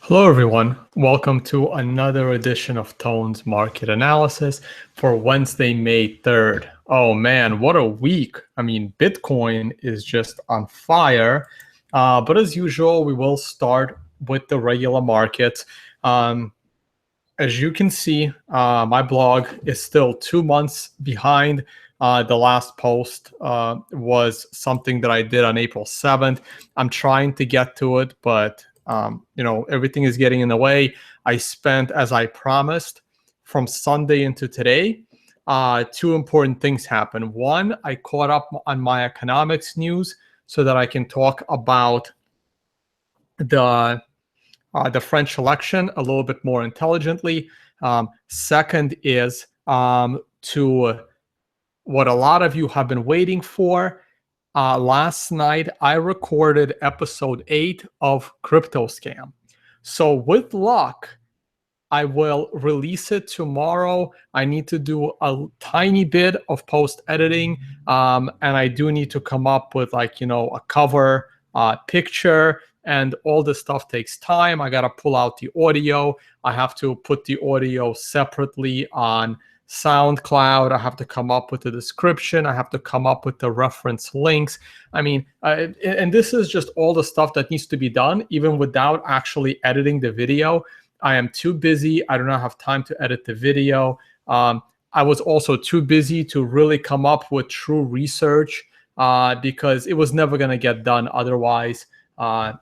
Hello, everyone. Welcome to another edition of Tone's Market Analysis for Wednesday, May 3rd. Oh man, what a week. I mean, Bitcoin is just on fire. But as usual, we will start with the regular markets. As you can see, my blog is still 2 months behind. The last post was something that I did on April 7th. I'm trying to get to it, but everything is getting in the way. I spent, as I promised, from Sunday into today, two important things happened. One, I caught up on my economics news so that I can talk about the French election a little bit more intelligently. Second is to what a lot of you have been waiting for. Last night, I recorded episode 8 of Crypto Scam. So with luck, I will release it tomorrow. I need to do a tiny bit of post editing, and I do need to come up with a cover picture, and all this stuff takes time. I got to pull out the audio. I have to put the audio separately on SoundCloud. I have to come up with the description. I have to come up with the reference links. I mean, and this is just all the stuff that needs to be done, even without actually editing the video. I am too busy. I do not have time to edit the video. I was also too busy to really come up with true research because it was never going to get done otherwise. But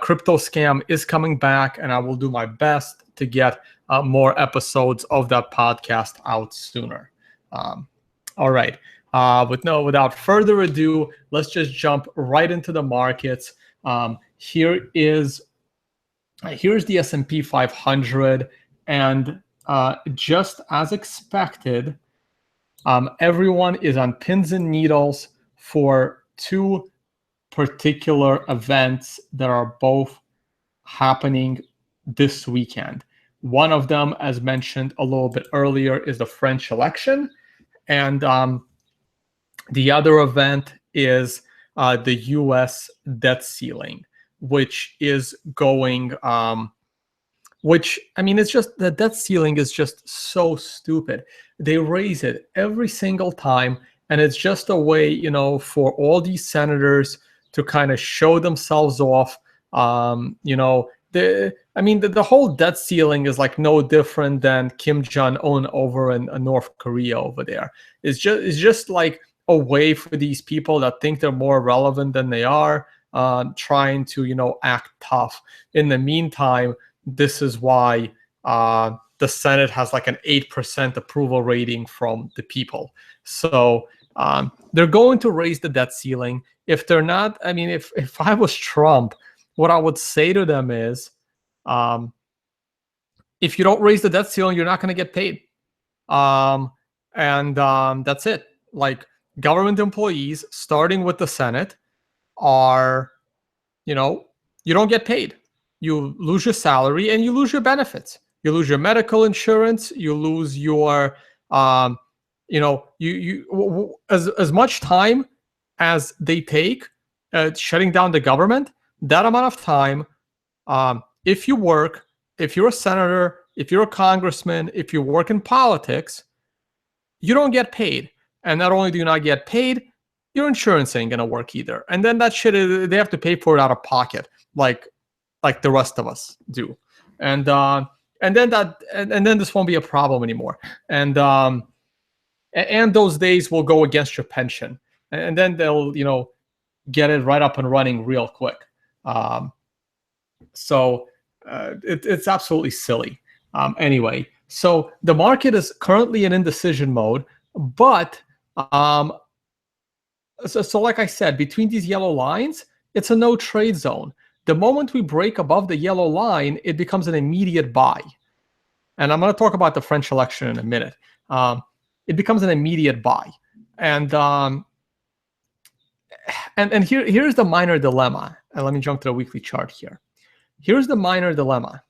Crypto Scam is coming back, and I will do my best to get more episodes of that podcast out sooner. All right. Without further ado, let's just jump right into the markets. Here's the S&P 500, and just as expected, everyone is on pins and needles for two particular events that are both happening this weekend. One of them, as mentioned a little bit earlier, is the French election, and the other event is the U.S. debt ceiling, which is going, it's just, the debt ceiling is just so stupid. They raise it every single time, and it's just a way, for all these senators to kind of show themselves off. The whole debt ceiling is like no different than Kim Jong-un over in North Korea over there. It's just like a way for these people that think they're more relevant than they are, trying to act tough. In the meantime, this is why the Senate has like an 8% approval rating from the people. So they're going to raise the debt ceiling. If they're not, if I was Trump, what I would say to them is, if you don't raise the debt ceiling, you're not going to get paid. That's it. Like, government employees, starting with the Senate, are, you don't get paid. You lose your salary and you lose your benefits. You lose your medical insurance. You lose your, as much time as they take shutting down the government, that amount of time, if you work, if you're a senator, if you're a congressman, if you work in politics, you don't get paid. And not only do you not get paid, your insurance ain't gonna work either. And then that shit, they have to pay for it out of pocket, like the rest of us do. And then this won't be a problem anymore. And those days will go against your pension, and then they'll get it right up and running real quick. So it's absolutely silly. Anyway, so the market is currently in indecision mode, but so like I said, between these yellow lines, it's a no trade zone. The moment we break above the yellow line, it becomes an immediate buy. And I'm going to talk about the French election in a minute. It becomes an immediate buy. And here's the minor dilemma. And let me jump to the weekly chart here. Here's the minor dilemma.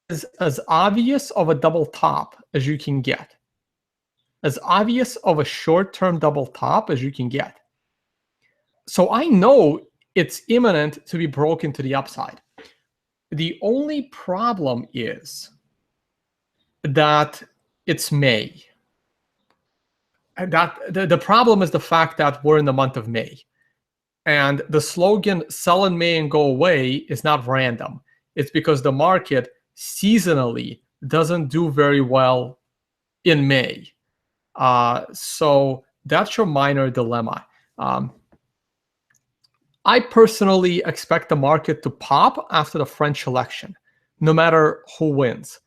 It's as obvious of a double top as you can get. As obvious of a short-term double top as you can get. So I know it's imminent to be broken to the upside. The only problem is that it's May. And that the problem is the fact that we're in the month of May. And the slogan "sell in May and go away" is not random. It's because the market seasonally doesn't do very well in May. So that's your minor dilemma. I personally expect the market to pop after the French election, no matter who wins.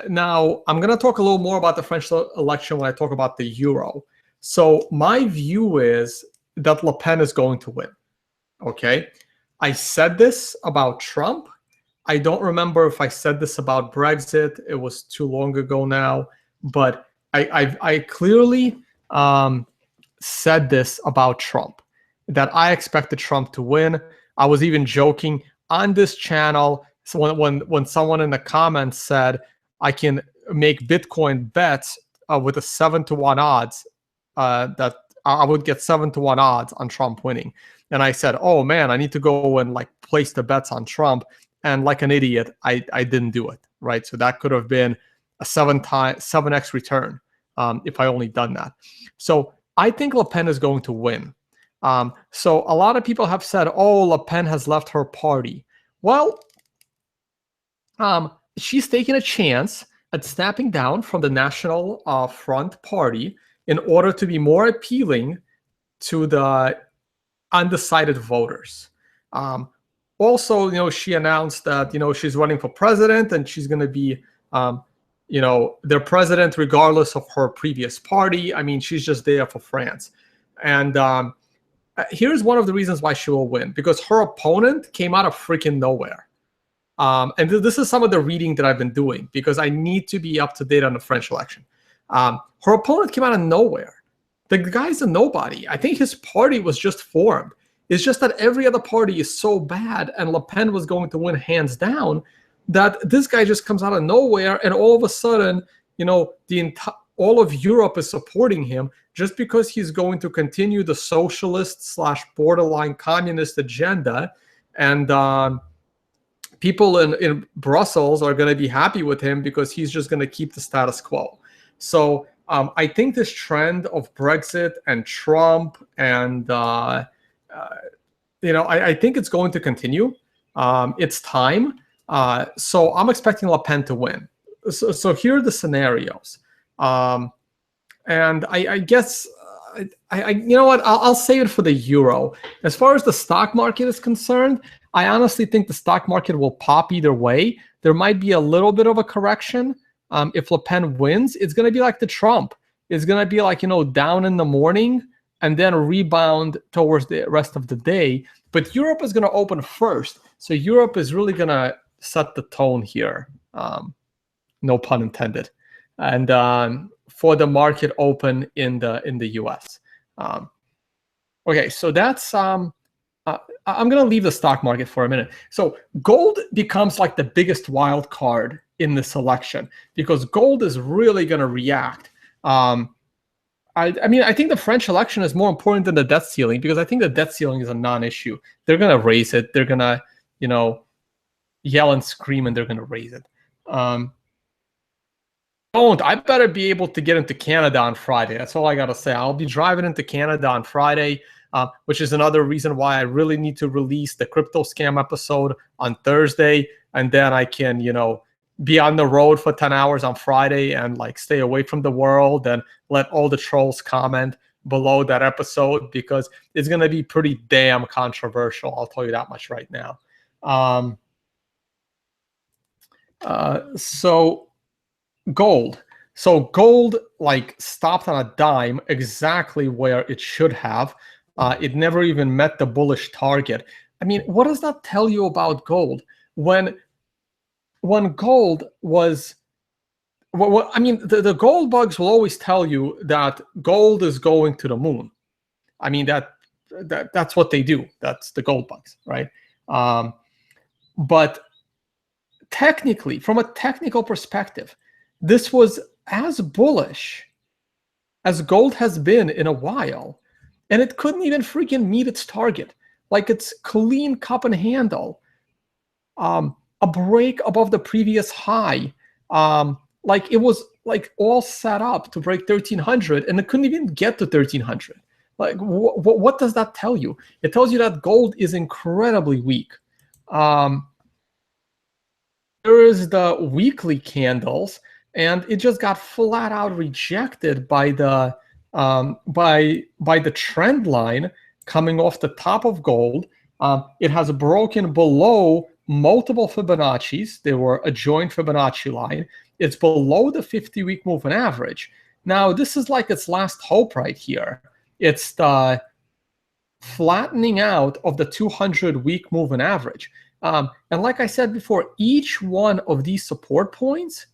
Now, I'm going to talk a little more about the French election when I talk about the euro. So my view is that Le Pen is going to win. Okay? I said this about Trump. I don't remember if I said this about Brexit. It was too long ago now. But I clearly said this about Trump, that I expected Trump to win. I was even joking on this channel. So when someone in the comments said, I can make Bitcoin bets with a 7-to-1 odds, that I would get 7-to-1 odds on Trump winning. And I said, oh man, I need to go and like place the bets on Trump. And like an idiot, I didn't do it, right? So that could have been a 7x return if I only done that. So I think Le Pen is going to win. So a lot of people have said, oh, Le Pen has left her party. Well, she's taking a chance at stepping down from the National Front Party in order to be more appealing to the undecided voters. Also, she announced that, she's running for president and she's going to be, their president regardless of her previous party. I mean, she's just there for France. And here's one of the reasons why she will win, because her opponent came out of freaking nowhere. And this is some of the reading that I've been doing because I need to be up to date on the French election. Her opponent came out of nowhere. The guy's a nobody. I think his party was just formed. It's just that every other party is so bad and Le Pen was going to win hands down that this guy just comes out of nowhere and all of a sudden, all of Europe is supporting him just because he's going to continue the socialist / borderline communist agenda. And people in Brussels are going to be happy with him because he's just going to keep the status quo. So I think this trend of Brexit and Trump and, I think it's going to continue. It's time. So I'm expecting Le Pen to win. So here are the scenarios. And I guess, you know what, I'll save it for the euro. As far as the stock market is concerned, I honestly think the stock market will pop either way. There might be a little bit of a correction. If Le Pen wins, it's going to be like the Trump. It's going to be like, down in the morning and then rebound towards the rest of the day. But Europe is going to open first. So Europe is really going to set the tone here. No pun intended. And for the market open in the US. Okay, so that's I'm going to leave the stock market for a minute. So gold becomes like the biggest wild card in this election because gold is really going to react. I think the French election is more important than the debt ceiling because I think the debt ceiling is a non-issue. They're going to raise it. They're going to, yell and scream and they're going to raise it. I better be able to get into Canada on Friday. That's all I got to say. I'll be driving into Canada on Friday, which is another reason why I really need to release the crypto scam episode on Thursday. And then I can, be on the road for 10 hours on Friday and like stay away from the world and let all the trolls comment below that episode because it's going to be pretty damn controversial. I'll tell you that much right now. So gold. So gold like stopped on a dime exactly where it should have. It never even met the bullish target. I mean, what does that tell you about gold? When gold was, the gold bugs will always tell you that gold is going to the moon. I mean, that's what they do. That's the gold bugs, right? But technically, from a technical perspective, this was as bullish as gold has been in a while, and it couldn't even freaking meet its target. like it's clean cup and handle. A break above the previous high. Like it was like all set up to break 1300 and it couldn't even get to 1300. Like what does that tell you? It tells you that gold is incredibly weak. There is the weekly candles, and it just got flat out rejected by the by the trend line coming off the top of gold. It has broken below multiple Fibonacci's. They were a joint Fibonacci line. It's below the 50-week moving average. Now, this is like its last hope right here. It's the flattening out of the 200-week moving average. And like I said before, each one of these support points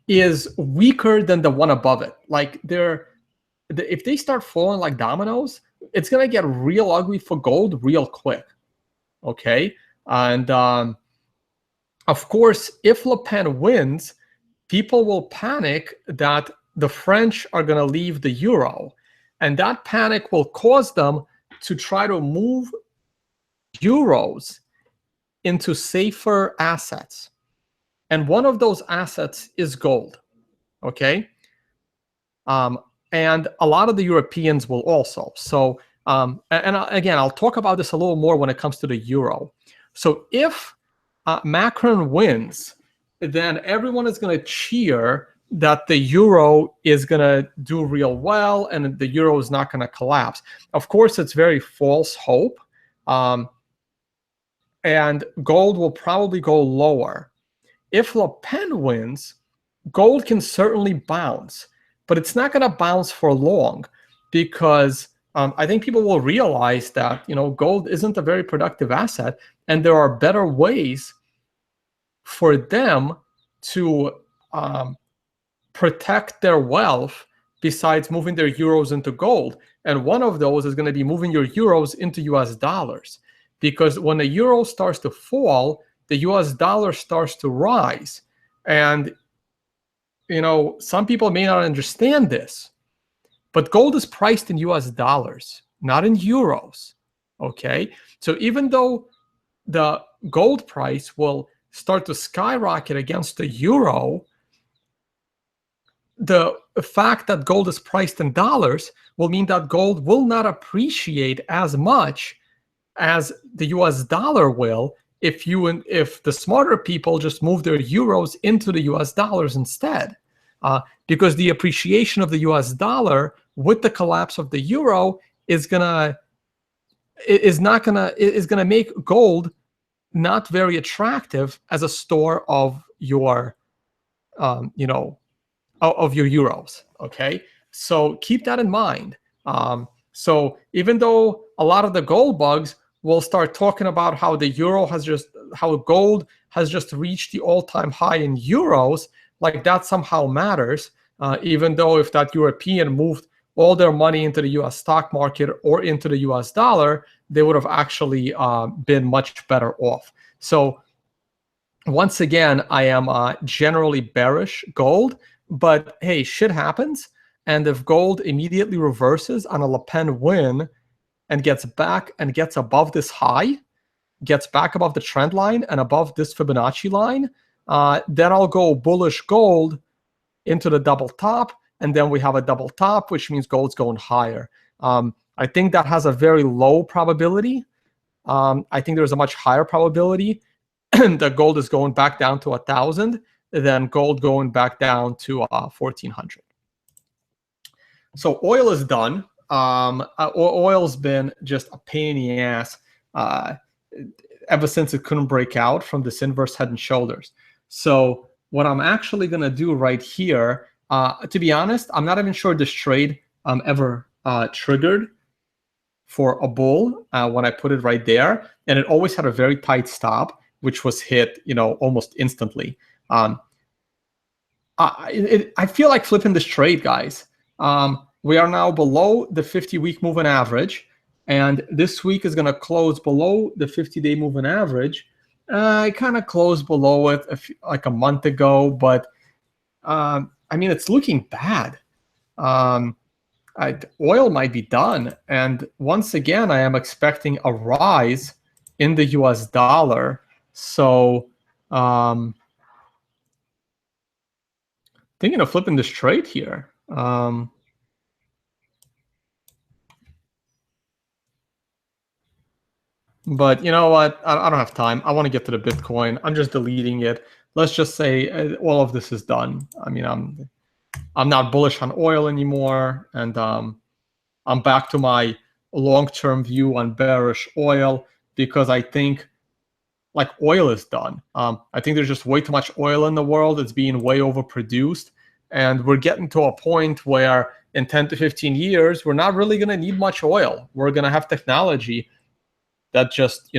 is weaker than the one above it. Like if they start falling like dominoes, it's going to get real ugly for gold real quick. Okay. And of course, if Le Pen wins, people will panic that the French are going to leave the euro. And that panic will cause them to try to move euros into safer assets. And one of those assets is gold. Okay. And a lot of the Europeans will also. So, and again, I'll talk about this a little more when it comes to the euro. So if Macron wins, then everyone is going to cheer that the euro is going to do real well and the euro is not going to collapse. Of course, it's very false hope. And gold will probably go lower. If Le Pen wins, gold can certainly bounce, but it's not going to bounce for long because I think people will realize that, you know, gold isn't a very productive asset, and there are better ways for them to protect their wealth besides moving their euros into gold. And one of those is going to be moving your euros into US dollars, because when the euro starts to fall, the US dollar starts to rise. And, you know, some people may not understand this, but gold is priced in US dollars, not in euros. Okay. So even though the gold price will start to skyrocket against the euro, the fact that gold is priced in dollars will mean that gold will not appreciate as much as the US dollar will if the smarter people just move their euros into the US dollars instead. Because the appreciation of the US dollar with the collapse of the euro is gonna make gold not very attractive as a store of your of your euros. Okay, so keep that in mind. So even though a lot of the gold bugs will start talking about how gold has just reached the all-time high in euros, like that somehow matters, even though if that European moved all their money into the US stock market or into the US dollar, they would have actually been much better off. So once again, I am generally bearish gold, but hey, shit happens. And if gold immediately reverses on a Le Pen win and gets back and gets above this high, gets back above the trend line and above this Fibonacci line, then I'll go bullish gold into the double top. And then we have a double top, which means gold's going higher. I think that has a very low probability. I think there's a much higher probability that gold is going back down to 1,000 than gold going back down to 1,400. So oil is done. Oil's been just a pain in the ass ever since it couldn't break out from this inverse head and shoulders. So what I'm actually going to do right here, to be honest, I'm not even sure this trade ever triggered for a bull when I put it right there. And it always had a very tight stop, which was hit, almost instantly. I feel like flipping this trade, guys. We are now below the 50-week moving average, and this week is going to close below the 50-day moving average. I kind of closed below it like a month ago, but I mean, it's looking bad. oil might be done. And once again, I am expecting a rise in the US dollar. So thinking of flipping this trade here. But you know what? I don't have time. I want to get to the Bitcoin. I'm just deleting it. Let's just say all of this is done. I mean, I'm not bullish on oil anymore, and I'm back to my long-term view on bearish oil because I think like oil is done. I think there's just way too much oil in the world. It's being way overproduced, and we're getting to a point where in 10 to 15 years, we're not really going to need much oil. We're going to have technology that just,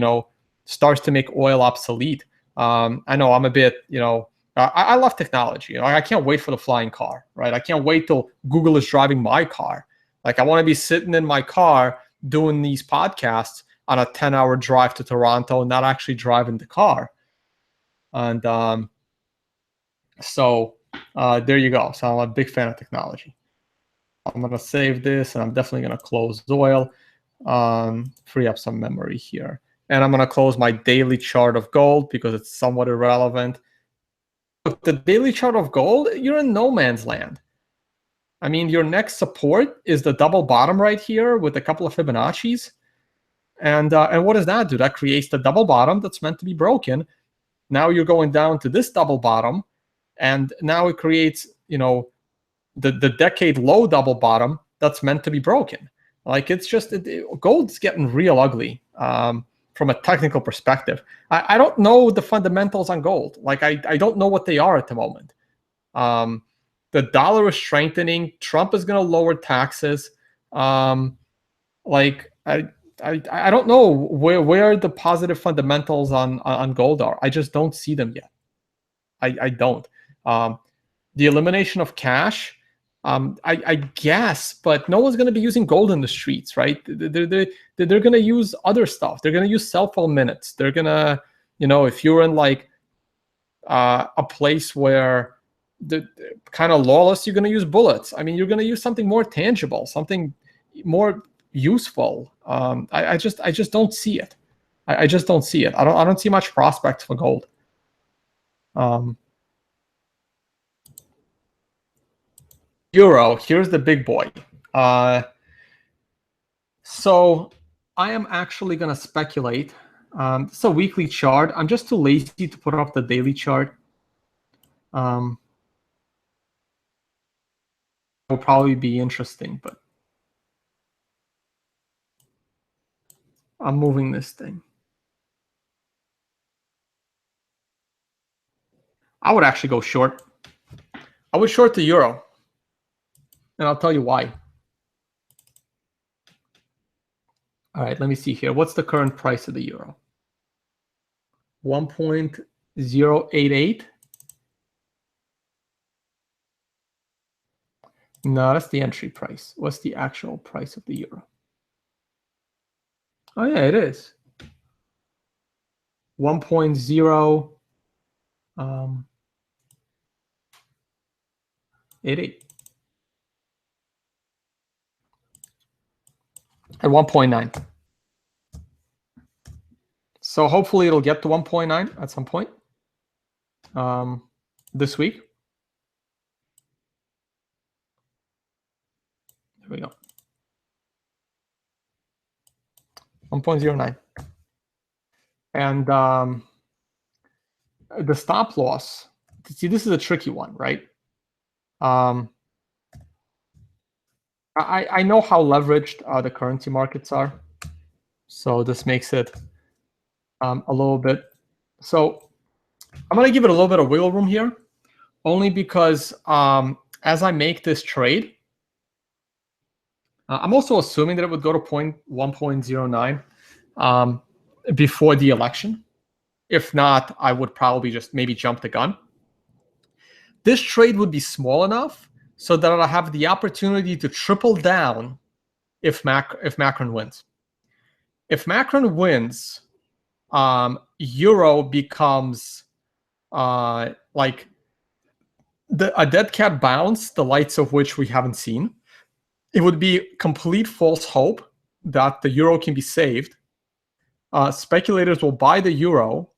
starts to make oil obsolete. I know I'm a bit, I love technology. I can't wait for the flying car, right? I can't wait till Google is driving my car. Like I want to be sitting in my car doing these podcasts on a 10-hour drive to Toronto, not actually driving the car. And so there you go. So I'm a big fan of technology. I'm going to save this, and I'm definitely going to close oil, free up some memory here. And I'm going to close my daily chart of gold because it's somewhat irrelevant. Look, the daily chart of gold, you're in no man's land. I mean, your next support is the double bottom right here with a couple of Fibonacci's. And what does that do? That creates the double bottom that's meant to be broken. Now you're going down to this double bottom, and now it creates, the decade low double bottom that's meant to be broken. Like it's just, gold's getting real ugly from a technical perspective. I don't know the fundamentals on gold. Like I don't know what they are at the moment. The dollar is strengthening. Trump is going to lower taxes. Like I don't know where the positive fundamentals on gold are. I just don't see them yet. I don't. The elimination of cash, I guess, but no one's going to be using gold in the streets, right? They're going to use other stuff. They're going to use cell phone minutes. They're going to, if you're in like a place where the kind of lawless, you're going to use bullets. I mean, you're going to use something more tangible, something more useful. I just don't see it. I just don't see it. I don't see much prospects for gold. Euro, here's the big boy. So I am actually going to speculate. It's a weekly chart. I'm just too lazy to put up the daily chart. Will probably be interesting, but I'm moving this thing. I would actually go short. I would short the euro. And I'll tell you why. All right, let me see here. What's the current price of the euro? 1.088. No, that's the entry price. What's the actual price of the euro? Oh, yeah, it is. 1.088. At 1.9. So hopefully it'll get to 1.9 at some point this week. There we go. 1.09. And the stop loss, see, this is a tricky one, right? I know how leveraged the currency markets are. So this makes it a little bit. So I'm going to give it a little bit of wiggle room here, only because as I make this trade, I'm also assuming that it would go to 1.09 before the election. If not, I would probably just maybe jump the gun. This trade would be small enough so that I'll have the opportunity to triple down if Macron wins. If Macron wins, euro becomes like a dead cat bounce, the lights of which we haven't seen. it would be complete false hope that the euro can be saved. Speculators will buy the euro,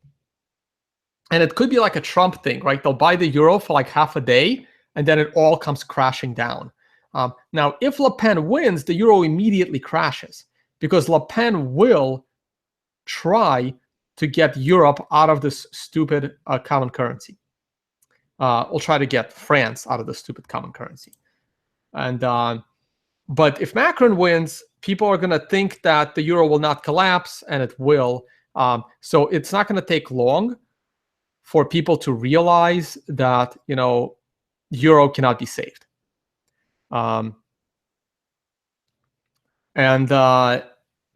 and it could be like a Trump thing, right? They'll buy the euro for like half a day, and then it all comes crashing down. Now, if Le Pen wins, the euro immediately crashes because Le Pen will try to get Europe out of this stupid common currency. We'll try to get France out of the stupid common currency. And but if Macron wins, people are going to think that the euro will not collapse, and it will. So it's not going to take long for people to realize that, you know, euro cannot be saved.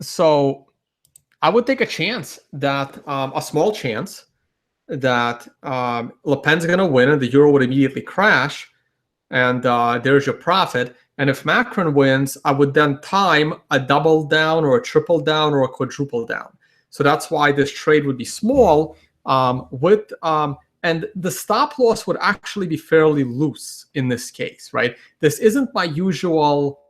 So I would take a chance that a small chance that Le Pen's going to win and the euro would immediately crash, and there's your profit. And if Macron wins, I would then time a double down or a triple down or a quadruple down. So that's why this trade would be small. And the stop loss would actually be fairly loose in this case, right? This isn't my usual.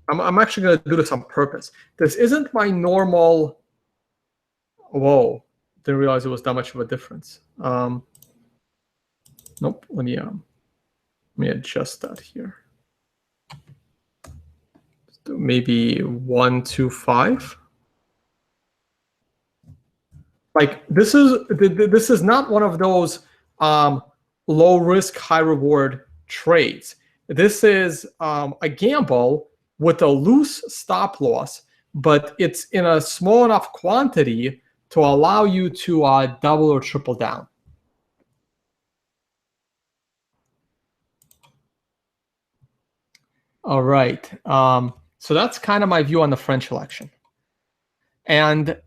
I'm actually going to do this on purpose. This isn't my normal. Whoa, didn't realize it was that much of a difference. Nope. Let me adjust that here. Maybe 125. Like this is not one of those low risk, high reward trades. This is a gamble with a loose stop loss, but it's in a small enough quantity to allow you to double or triple down. All right. So that's kind of my view on the French election. And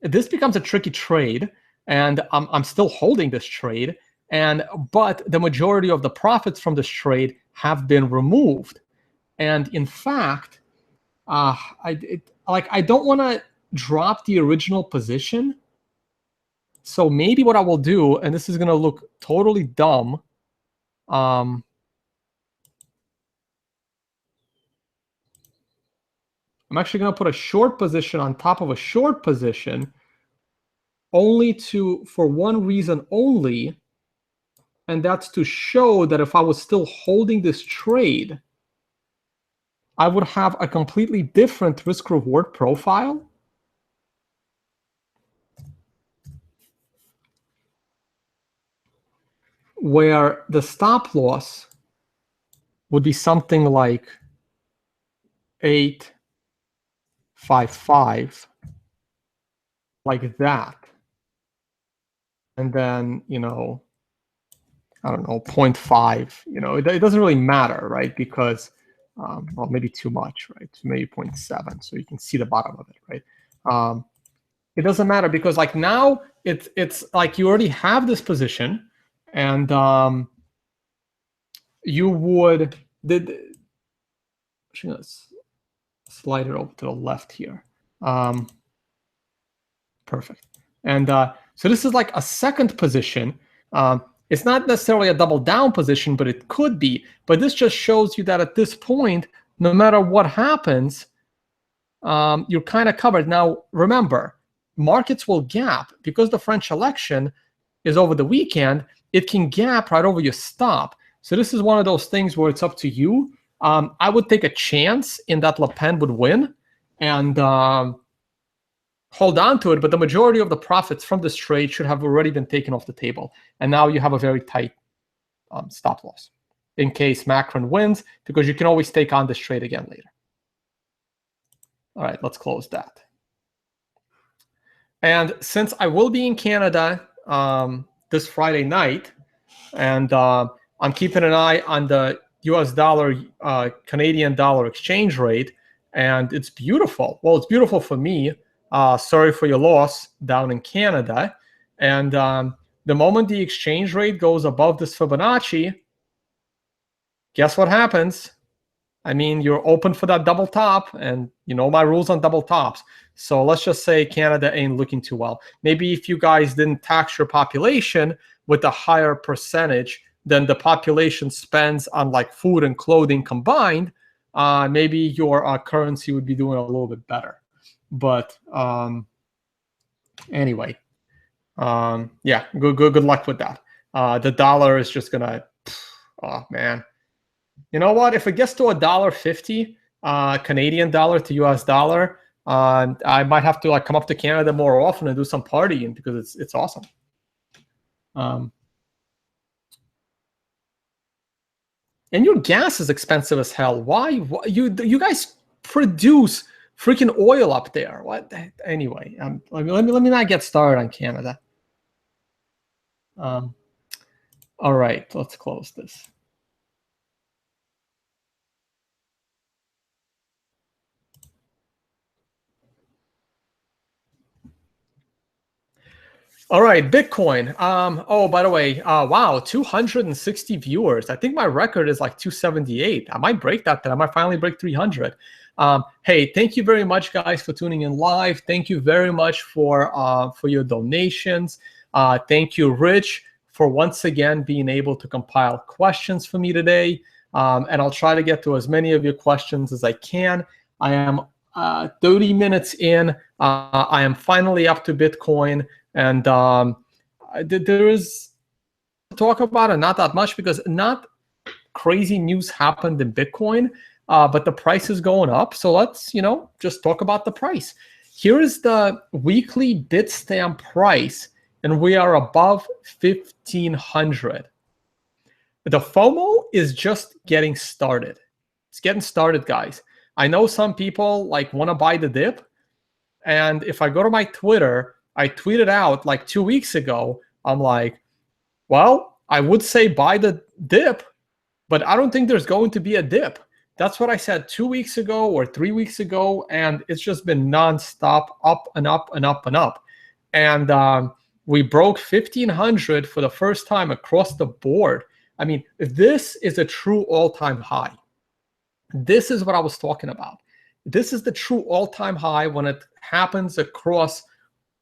this becomes a tricky trade, and I'm still holding this trade. But the majority of the profits from this trade have been removed. And in fact, I don't want to drop the original position. So maybe what I will do, and this is going to look totally dumb, I'm actually going to put a short position on top of a short position for one reason only, and that's to show that if I was still holding this trade, I would have a completely different risk-reward profile. Where the stop loss would be something like 855, like that. And then, you know, I don't know, 0.5, you know, it doesn't really matter, right? Because, well, maybe too much, right? Maybe 0.7, so you can see the bottom of it, right? It doesn't matter because like now it's like you already have this position, and you would slide it over to the left here. Perfect. And so this is like a second position. It's not necessarily a double down position, but it could be. But this just shows you that at this point, no matter what happens, you're kind of covered. Now, remember, markets will gap because the French election is over the weekend. It can gap right over your stop. So this is one of those things where it's up to you. I would take a chance in that Le Pen would win and hold on to it. But the majority of the profits from this trade should have already been taken off the table. And now you have a very tight stop loss in case Macron wins, because you can always take on this trade again later. All right, let's close that. And since I will be in Canada this Friday night, and I'm keeping an eye on the US dollar, Canadian dollar exchange rate, and it's beautiful. Well, it's beautiful for me. Sorry for your loss down in Canada. And the moment the exchange rate goes above this Fibonacci, guess what happens? I mean, you're open for that double top, and you know my rules on double tops. So let's just say Canada ain't looking too well. Maybe if you guys didn't tax your population with a higher percentage than the population spends on like food and clothing combined, maybe your currency would be doing a little bit better. But anyway, yeah, good luck with that. The dollar is just gonna, oh man, you know what? If it gets to $1.50 Canadian dollar to US dollar, I might have to like come up to Canada more often and do some partying because it's awesome. And your gas is expensive as hell. Why you guys produce freaking oil up there? What? Anyway, let me not get started on Canada. All right, let's close this. All right, Bitcoin. Oh, by the way, wow, 260 viewers. I think my record is like 278. I might break that. I might finally break 300. Hey, thank you very much, guys, for tuning in live. Thank you very much for your donations. Thank you, Rich, for once again being able to compile questions for me today. And I'll try to get to as many of your questions as I can. I am 30 minutes in. I am finally up to Bitcoin. And there is talk about it, not that much, because not crazy news happened in Bitcoin, but the price is going up. So let's, just talk about the price. Here is the weekly Bitstamp price, and we are above 1,500. The FOMO is just getting started. It's getting started, guys. I know some people like want to buy the dip, and if I go to my Twitter, I tweeted out like 2 weeks ago, I'm like, well, I would say buy the dip, but I don't think there's going to be a dip. That's what I said 2 weeks ago or 3 weeks ago, and it's just been nonstop up and up and up and up. And we broke 1,500 for the first time across the board. I mean, this is a true all-time high. This is what I was talking about. This is the true all-time high when it happens across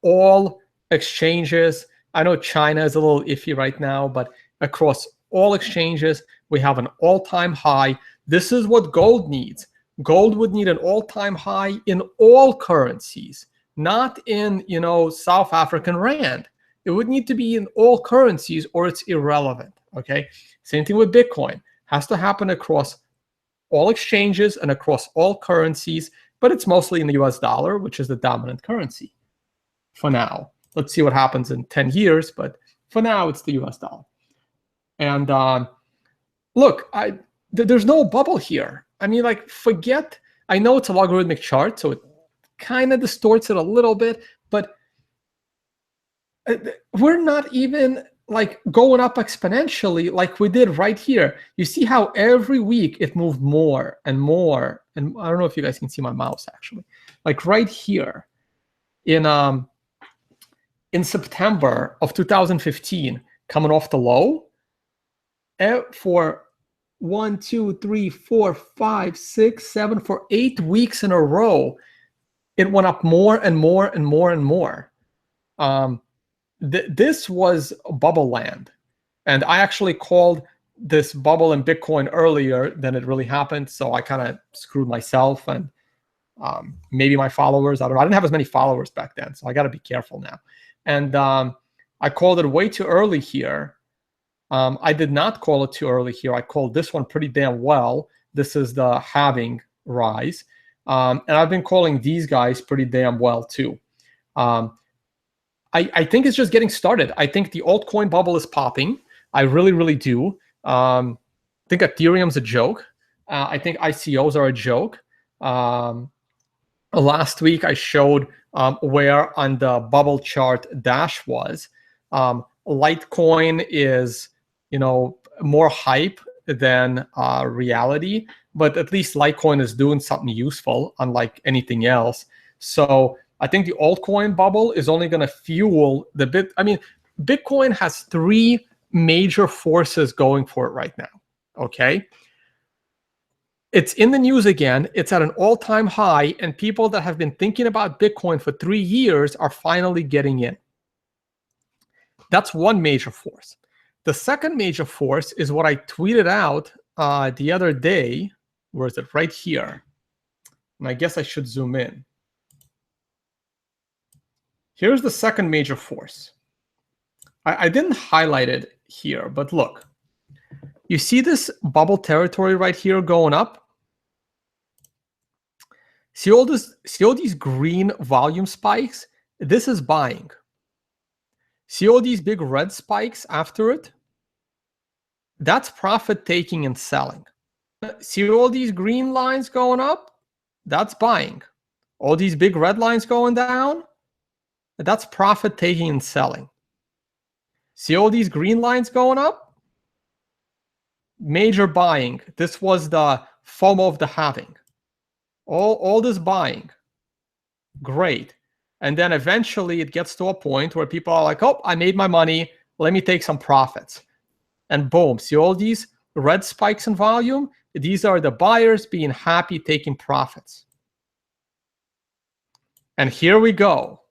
all exchanges. I know China is a little iffy right now, but across all exchanges, we have an all-time high. This is what gold needs. Gold would need an all-time high in all currencies, not in, South African rand. It would need to be in all currencies or it's irrelevant, okay? Same thing with Bitcoin. Has to happen across all exchanges and across all currencies, but it's mostly in the US dollar, which is the dominant currency. For now, let's see what happens in 10 years, but for now, it's the US dollar. And look, there's no bubble here. I mean, like, forget, I know it's a logarithmic chart, so it kind of distorts it a little bit, but we're not even like going up exponentially like we did right here. You see how every week it moved more and more. And I don't know if you guys can see my mouse actually. Like right here in September of 2015, coming off the low, for 1, 2, 3, 4, 5, 6, 7, for 8 weeks in a row, it went up more and more and more and more. This was bubble land. And I actually called this bubble in Bitcoin earlier than it really happened. So I kind of screwed myself and maybe my followers. I don't know. I didn't have as many followers back then, so I got to be careful now. And I called it way too early here. I did not call it too early here. I called this one pretty damn well. This is the halving rise. And I've been calling these guys pretty damn well too. I think it's just getting started. I think the altcoin bubble is popping. I really, really do. I think Ethereum's a joke. I think ICOs are a joke. Last week, I showed where on the bubble chart Dash was. Litecoin is, more hype than reality, but at least Litecoin is doing something useful, unlike anything else. So I think the altcoin bubble is only going to fuel the bit. I mean, Bitcoin has 3 major forces going for it right now. Okay. It's in the news again. It's at an all-time high, and people that have been thinking about Bitcoin for 3 years are finally getting in. That's one major force. The second major force is what I tweeted out the other day. Where is it? Right here. And I guess I should zoom in. Here's the second major force. I didn't highlight it here, but look. You see this bubble territory right here going up? See all these green volume spikes? This is buying. See all these big red spikes after it? That's profit taking and selling. See all these green lines going up? That's buying. All these big red lines going down? That's profit taking and selling. See all these green lines going up? Major buying. This was the FOMO of the halving. All this buying. Great. And then eventually it gets to a point where people are like, oh, I made my money. Let me take some profits. And boom, see all these red spikes in volume? These are the buyers being happy taking profits. And here we go.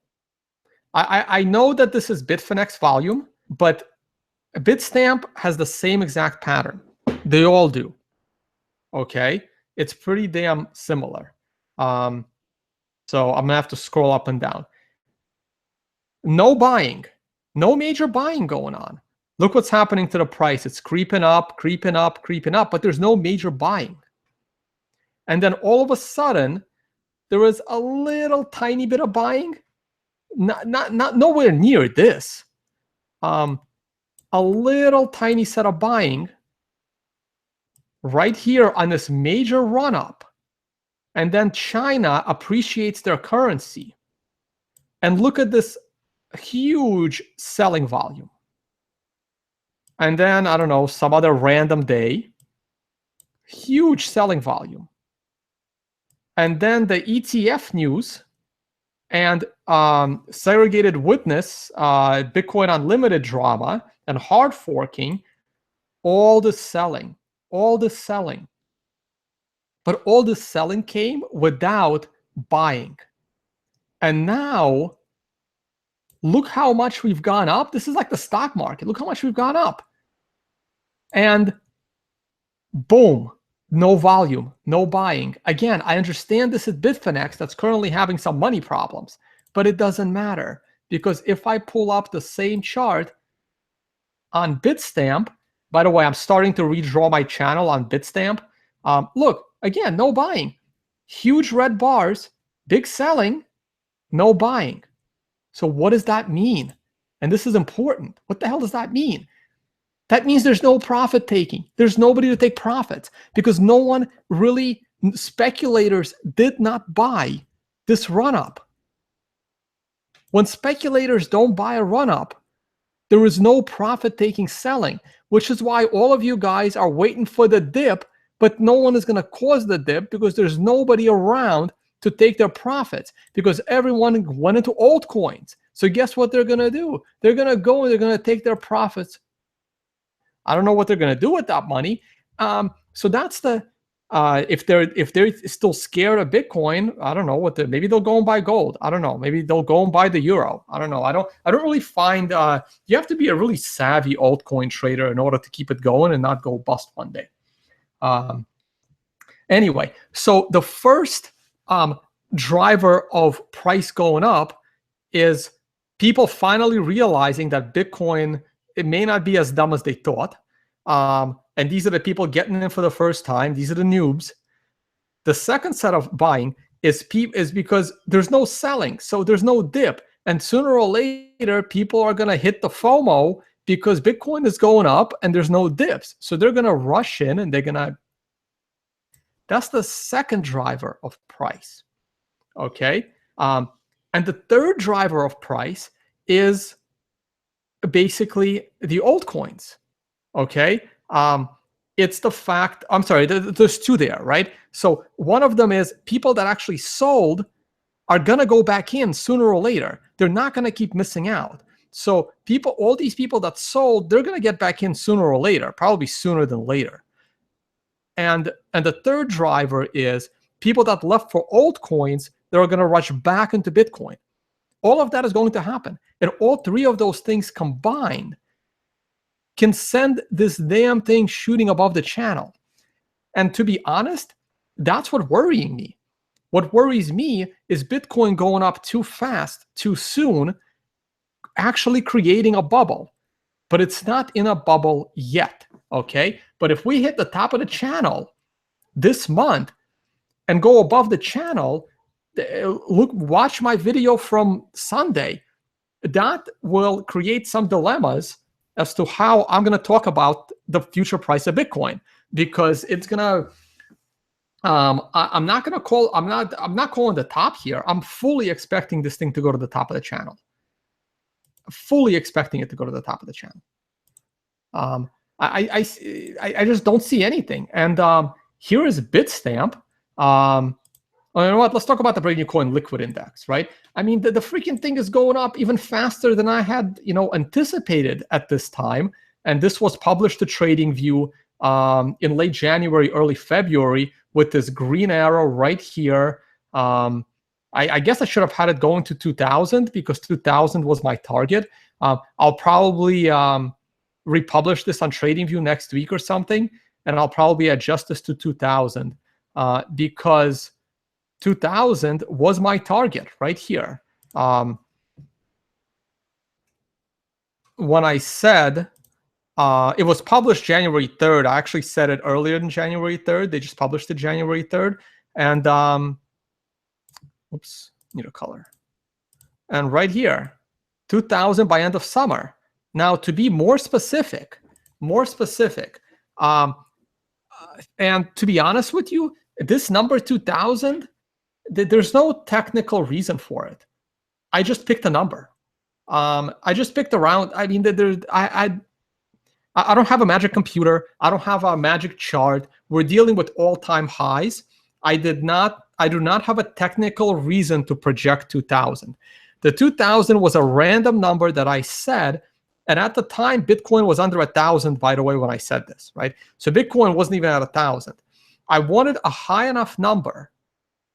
I know that this is Bitfinex volume, but Bitstamp has the same exact pattern. They all do. Okay? It's pretty damn similar. So I'm going to have to scroll up and down. No buying. No major buying going on. Look what's happening to the price. It's creeping up, creeping up, creeping up, but there's no major buying. And then all of a sudden, there was a little tiny bit of buying. Not nowhere near this. A little tiny set of buying right here on this major run-up. And then China appreciates their currency. And look at this huge selling volume. And then, I don't know, some other random day, huge selling volume. And then the ETF news and segregated witness, Bitcoin Unlimited drama, and hard forking, all the selling. But all the selling came without buying. And now, look how much we've gone up. This is like the stock market. Look how much we've gone up. And boom, no volume, no buying. Again, I understand this is Bitfinex that's currently having some money problems, but it doesn't matter, because if I pull up the same chart on Bitstamp, by the way, I'm starting to redraw my channel on Bitstamp. Look, again, no buying. Huge red bars, big selling, no buying. So what does that mean? And this is important. What the hell does that mean? That means there's no profit taking. There's nobody to take profits, because no one really, speculators did not buy this run-up. When speculators don't buy a run-up, there is no profit-taking selling, which is why all of you guys are waiting for the dip, but no one is going to cause the dip because there's nobody around to take their profits, because everyone went into altcoins. So guess what they're going to do? They're going to go and they're going to take their profits. I don't know what they're going to do with that money. So that's the if they're still scared of Bitcoin, I don't know what maybe they'll go and buy gold. I don't know. Maybe they'll go and buy the euro. I don't know. I don't really find you have to be a really savvy altcoin trader in order to keep it going and not go bust one day. Anyway, so the first driver of price going up is people finally realizing that Bitcoin, it may not be as dumb as they thought. And these are the people getting in for the first time. These are the noobs. The second set of buying is because there's no selling. So there's no dip. And sooner or later, people are going to hit the FOMO because Bitcoin is going up and there's no dips. So they're going to rush in and they're going to. That's the second driver of price. Okay. And the third driver of price is basically the altcoins. Okay. It's the fact, I'm sorry, there's two there, right? So one of them is people that actually sold are going to go back in sooner or later. They're not going to keep missing out. So people, all these people that sold, they're going to get back in sooner or later, probably sooner than later. And the third driver is people that left for altcoins, they're going to rush back into Bitcoin. All of that is going to happen. And all three of those things combined can send this damn thing shooting above the channel. And to be honest, that's what worrying me. What worries me is Bitcoin going up too fast, too soon, actually creating a bubble. But it's not in a bubble yet, okay? But if we hit the top of the channel this month and go above the channel, look, watch my video from Sunday. That will create some dilemmas as to how I'm going to talk about the future price of Bitcoin, because it's going to I'm not calling the top here. I'm fully expecting this thing to go to the top of the channel. Fully expecting it to go to the top of the channel. I just don't see anything. And here is Bitstamp. You know what? Let's talk about the Brand New Coin Liquid Index, right? I mean, the freaking thing is going up even faster than I had, anticipated at this time. And this was published to TradingView in late January, early February, with this green arrow right here. I guess I should have had it going to 2,000 because 2,000 was my target. I'll probably republish this on TradingView next week or something, and I'll probably adjust this to 2,000 because 2,000 was my target right here. When I said it was published January 3rd, I actually said it earlier than January 3rd. They just published it January 3rd. And oops, need a color. And right here, 2,000 by end of summer. Now, to be more specific, and to be honest with you, this number 2,000, there's no technical reason for it. I just picked a number. I just picked around. I mean, I don't have a magic computer. I don't have a magic chart. We're dealing with all-time highs. I do not have a technical reason to project 2,000. The 2,000 was a random number that I said, and at the time, Bitcoin was under 1,000, by the way, when I said this, right? So Bitcoin wasn't even at 1,000. I wanted a high enough number.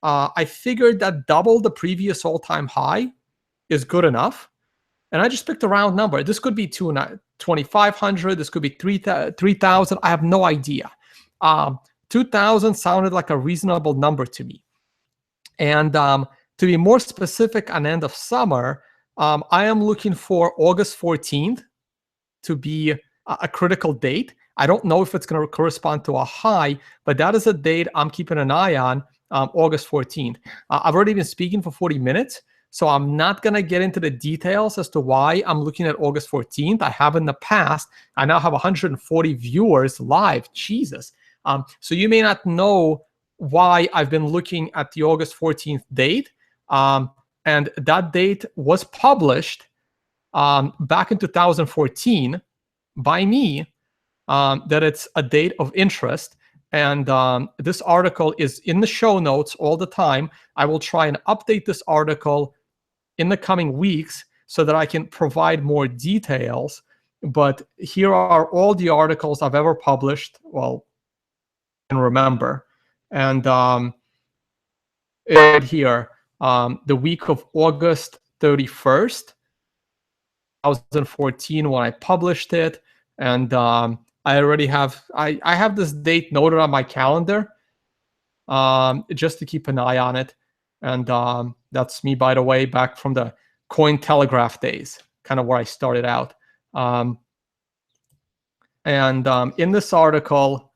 I figured that double the previous all-time high is good enough. And I just picked a round number. This could be 2,500. This could be 3,000. I have no idea. 2,000 sounded like a reasonable number to me. And to be more specific on end of summer, I am looking for August 14th to be a critical date. I don't know if it's going to correspond to a high, but that is a date I'm keeping an eye on, August 14th. I've already been speaking for 40 minutes. So I'm not going to get into the details as to why I'm looking at August 14th. I have in the past. I now have 140 viewers live. Jesus. So you may not know why I've been looking at the August 14th date. And that date was published back in 2014 by me, that it's a date of interest. And this article is in the show notes all the time. I will try and update this article in the coming weeks so that I can provide more details. But here are all the articles I've ever published, well, I can remember. And here, the week of August 31st, 2014, when I published it. And I already have, I have this date noted on my calendar just to keep an eye on it. And that's me, by the way, back from the Cointelegraph days, kind of where I started out. And in this article,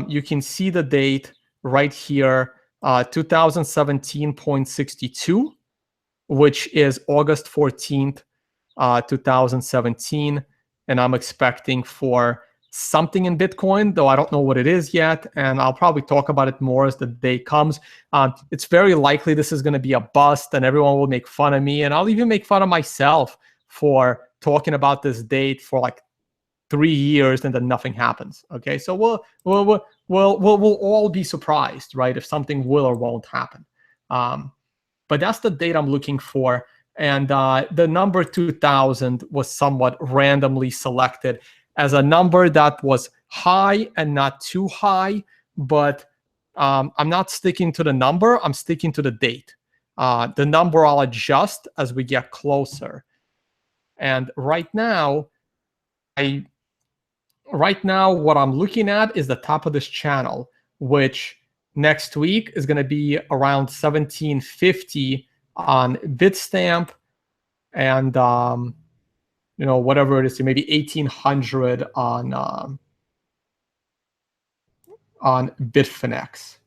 you can see the date right here, 2017.62, which is August 14th, 2017. And I'm expecting for something in Bitcoin, though I don't know what it is yet, and I'll probably talk about it more as the day comes. It's very likely this is going to be a bust, and everyone will make fun of me, and I'll even make fun of myself for talking about this date for like 3 years and then nothing happens. Okay, so we'll all be surprised, right, if something will or won't happen. But that's the date I'm looking for, and the number 2,000 was somewhat randomly selected as a number that was high and not too high, but I'm not sticking to the number, I'm sticking to the date. The number I'll adjust as we get closer. And right now, I right now, what I'm looking at is the top of this channel, which next week is going to be around 1750 on Bitstamp, and whatever it is, maybe 1800 on Bitfinex.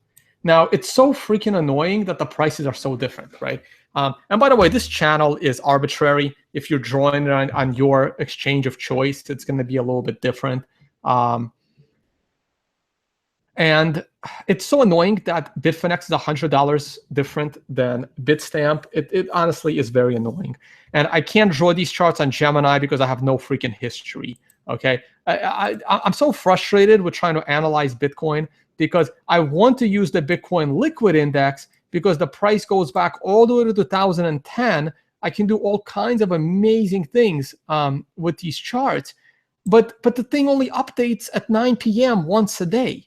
Now, it's so freaking annoying that the prices are so different, right? And by the way, this channel is arbitrary. If you're drawing it on your exchange of choice, it's going to be a little bit different. And it's so annoying that Bitfinex is $100 different than Bitstamp. It honestly is very annoying. And I can't draw these charts on Gemini because I have no freaking history. Okay, I'm so frustrated with trying to analyze Bitcoin because I want to use the Bitcoin liquid index because the price goes back all the way to 2010. I can do all kinds of amazing things with these charts, but the thing only updates at 9 p.m. once a day.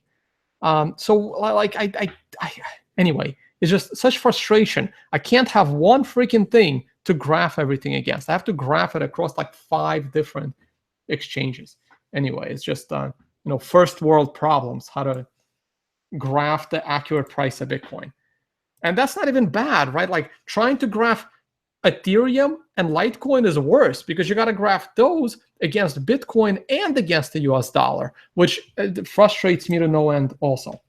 So like anyway, it's just such frustration. I can't have one freaking thing to graph everything against. I have to graph it across like 5 different exchanges. Anyway, it's just first world problems, how to graph the accurate price of Bitcoin. And that's not even bad, right? Like trying to graph Ethereum and Litecoin is worse because you got to graph those against Bitcoin and against the US dollar, which frustrates me to no end also.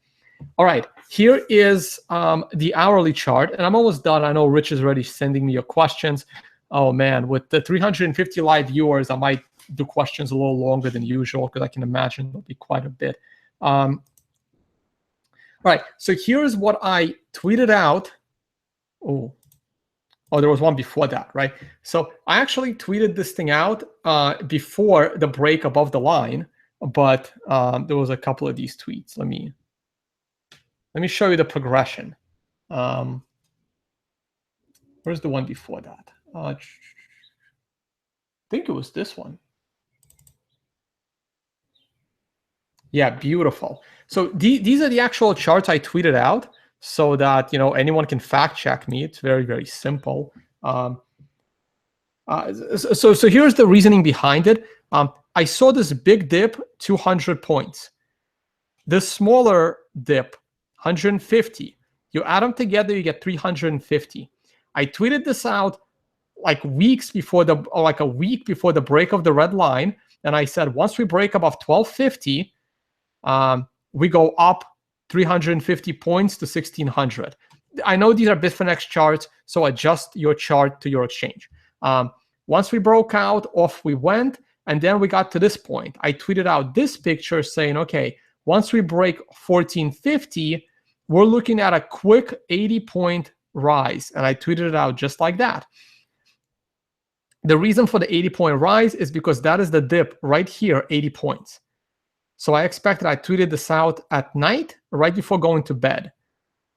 All right, here is the hourly chart, and I'm almost done. I know Rich is already sending me your questions. Oh man, with the 350 live viewers, I might do questions a little longer than usual because I can imagine it'll be quite a bit. All right, so here's what I tweeted out. Oh, there was one before that, right? So I actually tweeted this thing out before the break above the line, but there was a couple of these tweets. Let me show you the progression. Where's the one before that? I think it was this one. Yeah, beautiful. So these are the actual charts I tweeted out so that anyone can fact check me. It's very, very simple. So here's the reasoning behind it. I saw this big dip, 200 points. This smaller dip, 150. You add them together, you get 350. I tweeted this out like weeks before like a week before the break of the red line, and I said once we break above 1250, we go up 350 points to 1600. I know these are Bitfinex charts, so adjust your chart to your exchange. Once we broke out, off we went, and then we got to this point. I tweeted out this picture saying, okay, once we break 1450, we're looking at a quick 80-point rise, and I tweeted it out just like that. The reason for the 80-point rise is because that is the dip right here, 80 points. So I expected, I tweeted this out at night, right before going to bed.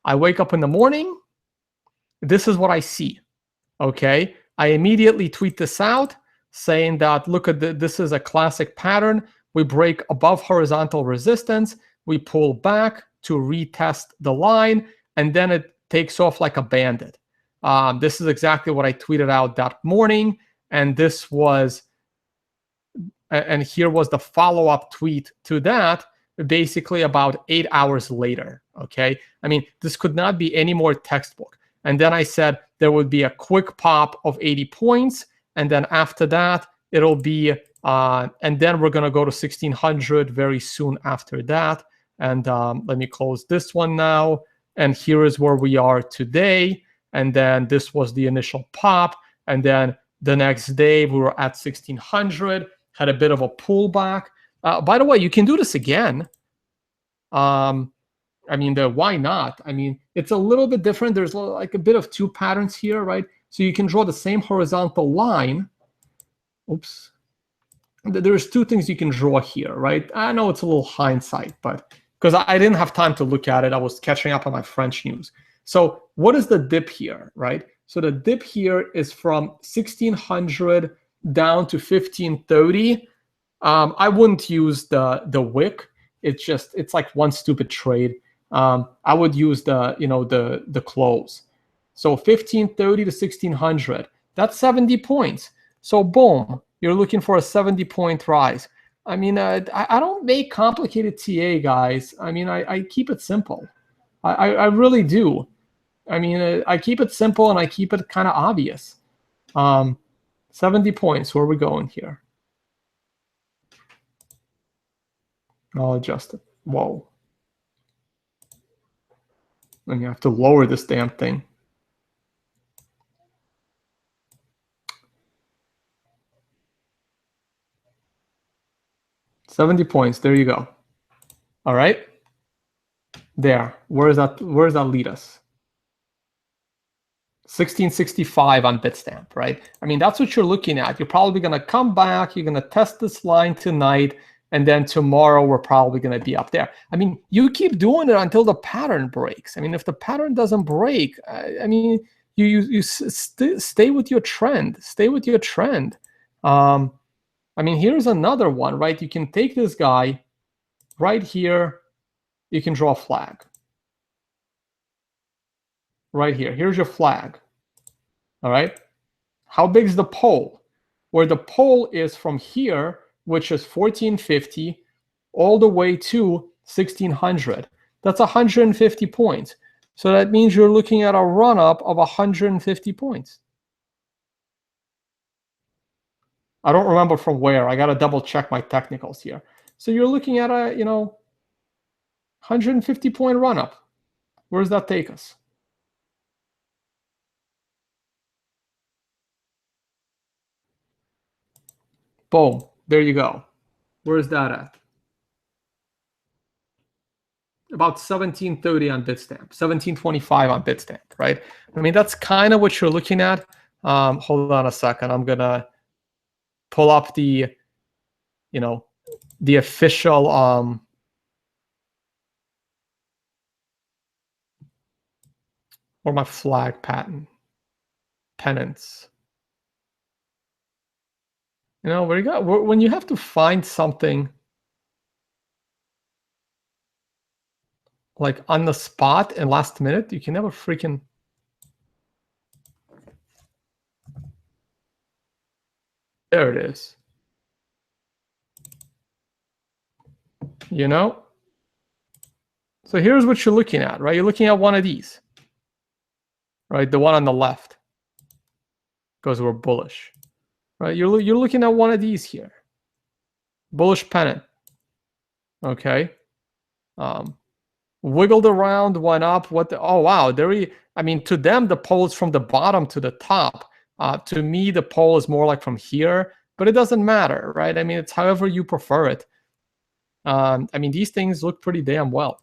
I wake up in the morning, this is what I see, okay? I immediately tweet this out saying that, look at this is a classic pattern. We break above horizontal resistance, we pull back to retest the line, and then it takes off like a bandit. This is exactly what I tweeted out that morning, and this was, and here was the follow-up tweet to that, basically about 8 hours later, okay? I mean, this could not be any more textbook. And then I said there would be a quick pop of 80 points, and then after that, it'll be, and then we're gonna go to 1600 very soon after that. And let me close this one now. And here is where we are today. And then this was the initial pop. And then the next day we were at 1600, had a bit of a pullback. By the way, you can do this again. I mean, why not? I mean, it's a little bit different. There's like a bit of 2 patterns here, right? So you can draw the same horizontal line. Oops. There's 2 things you can draw here, right? I know it's a little hindsight, but because I didn't have time to look at it, I was catching up on my French news. So what is the dip here, right? So the dip here is from 1600 down to 1530. I wouldn't use the wick. It's like one stupid trade. I would use the close. So 1530 to 1600. That's 70 points. So boom, you're looking for a 70-point rise. I mean, I don't make complicated TA, guys. I mean, I keep it simple. I really do. I mean, I keep it simple and I keep it kind of obvious. 70 points. Where are we going here? I'll adjust it. Whoa. And you have to lower this damn thing. $70 points. There you go. All right. There. Where does that lead us? 1665 on Bitstamp, right? I mean, that's what you're looking at. You're probably going to come back. You're going to test this line tonight. And then tomorrow, we're probably going to be up there. I mean, you keep doing it until the pattern breaks. I mean, if the pattern doesn't break, I mean, you stay with your trend. Stay with your trend. I mean, here's another one, right? You can take this guy right here. You can draw a flag. Right here. Here's your flag. All right. How big is the pole? Where the pole is from here, which is 1450, all the way to 1600. That's 150 points. So that means you're looking at a run-up of 150 points. I don't remember from where. I got to double check my technicals here. So you're looking at a, 150 point run-up. Where does that take us? Boom. There you go. Where is that at? About 1730 on Bitstamp, 1725 on Bitstamp, right? I mean, that's kind of what you're looking at. Hold on a second. I'm going to pull up the, the official or my flag pattern pennants. Where you go? When you have to find something like on the spot and last minute, you can never freaking. There it is. So here's what you're looking at, right? You're looking at one of these, right? The one on the left, because we're bullish, right? You're looking at one of these here, bullish pennant. Okay. Wiggled around, went up. Oh wow, I mean, to them the pole is from the bottom to the top. To me, the pole is more like from here, but it doesn't matter, right? I mean, it's however you prefer it. I mean, these things look pretty damn well.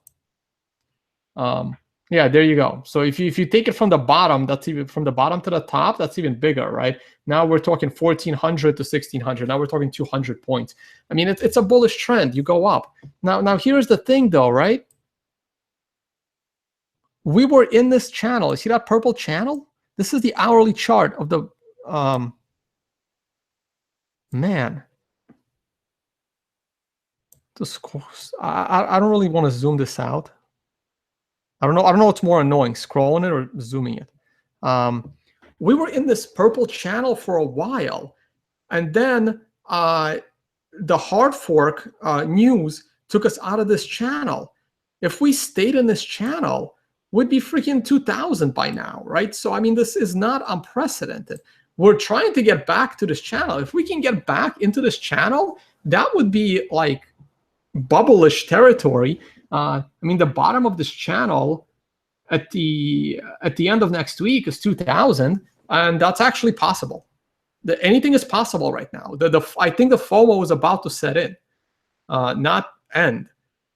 Yeah, there you go. So if you take it from the bottom, that's even from the bottom to the top, that's even bigger, right? Now we're talking 1400 to 1600. Now we're talking 200 points. I mean, it's a bullish trend. You go up. Now here's the thing, though, right? We were in this channel. You see that purple channel? This is the hourly chart of the man. I don't really want to zoom this out. I don't know what's more annoying, scrolling it or zooming it. We were in this purple channel for a while, and then the hard fork news took us out of this channel. If we stayed in this channel, we'd be freaking 2000 by now, right? So I mean, this is not unprecedented. We're trying to get back to this channel. If we can get back into this channel, that would be like bubble-ish territory. I mean, the bottom of this channel at the end of next week is 2000, and that's actually possible. Anything is possible right now. I think the FOMO is about to set in, not end.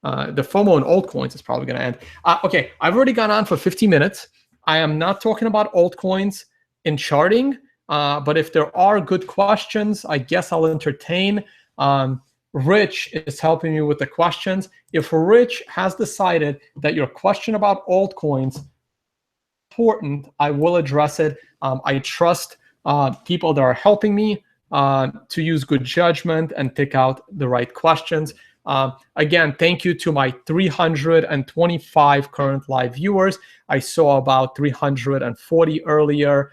The FOMO in altcoins is probably going to end. Okay, I've already gone on for 50 minutes. I am not talking about altcoins in charting, but if there are good questions, I guess I'll entertain. Rich is helping me with the questions. If Rich has decided that your question about altcoins is important, I will address it. I trust people that are helping me to use good judgment and pick out the right questions. Again, thank you to my 325 current live viewers. I saw about 340 earlier.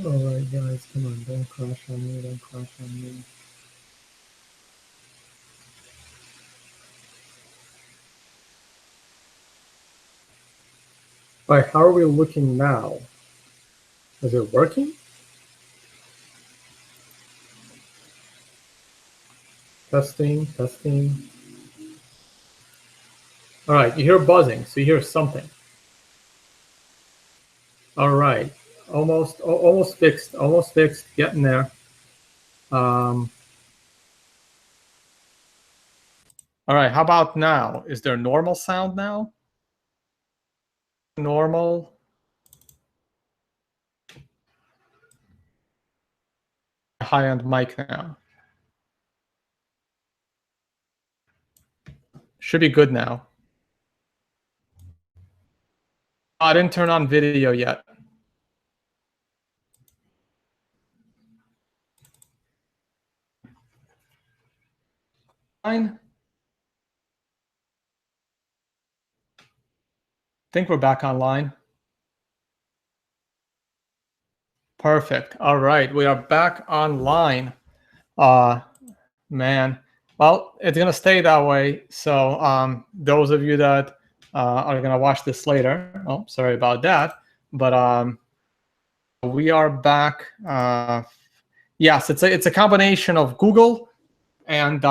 All right, guys, come on, don't crash on me, don't crash on me. All right, how are we looking now? Is it working? Testing, testing. All right, you hear buzzing, so you hear something. All right, almost fixed, getting there. All right, how about now? Is there normal sound now? Normal. High-end mic now. Should be good now. I didn't turn on video yet. Fine. I think we're back online. Perfect. All right, we are back online. Man, well, it's gonna stay that way. So those of you that are gonna watch this later, oh, sorry about that. But we are back. Yes, it's a combination of Google and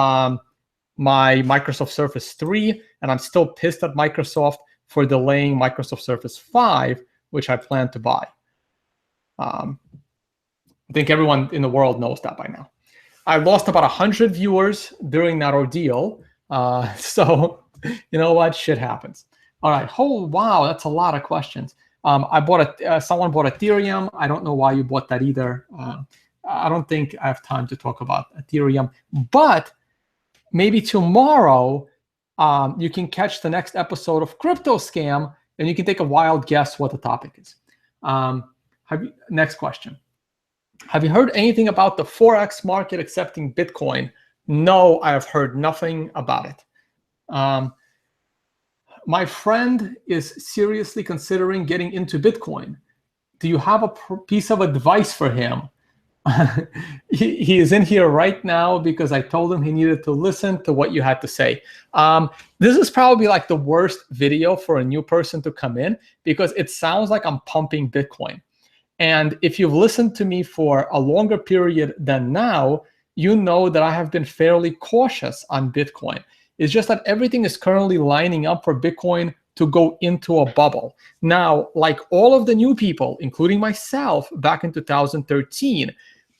my Microsoft Surface 3, and I'm still pissed at Microsoft for delaying Microsoft Surface 5, which I plan to buy. I think everyone in the world knows that by now. I lost about 100 viewers during that ordeal. So you know what? Shit happens. All right. Oh, wow. That's a lot of questions. I bought someone bought Ethereum. I don't know why you bought that either. I don't think I have time to talk about Ethereum, but maybe tomorrow you can catch the next episode of Crypto Scam and you can take a wild guess what the topic is. Next question. Have you heard anything about the Forex market accepting Bitcoin? No, I have heard nothing about it. My friend is seriously considering getting into Bitcoin. Do you have a piece of advice for him? He is in here right now because I told him he needed to listen to what you had to say. This is probably like the worst video for a new person to come in because it sounds like I'm pumping Bitcoin. And if you've listened to me for a longer period than now, you know that I have been fairly cautious on Bitcoin. It's just that everything is currently lining up for Bitcoin to go into a bubble. Now, like all of the new people, including myself back in 2013,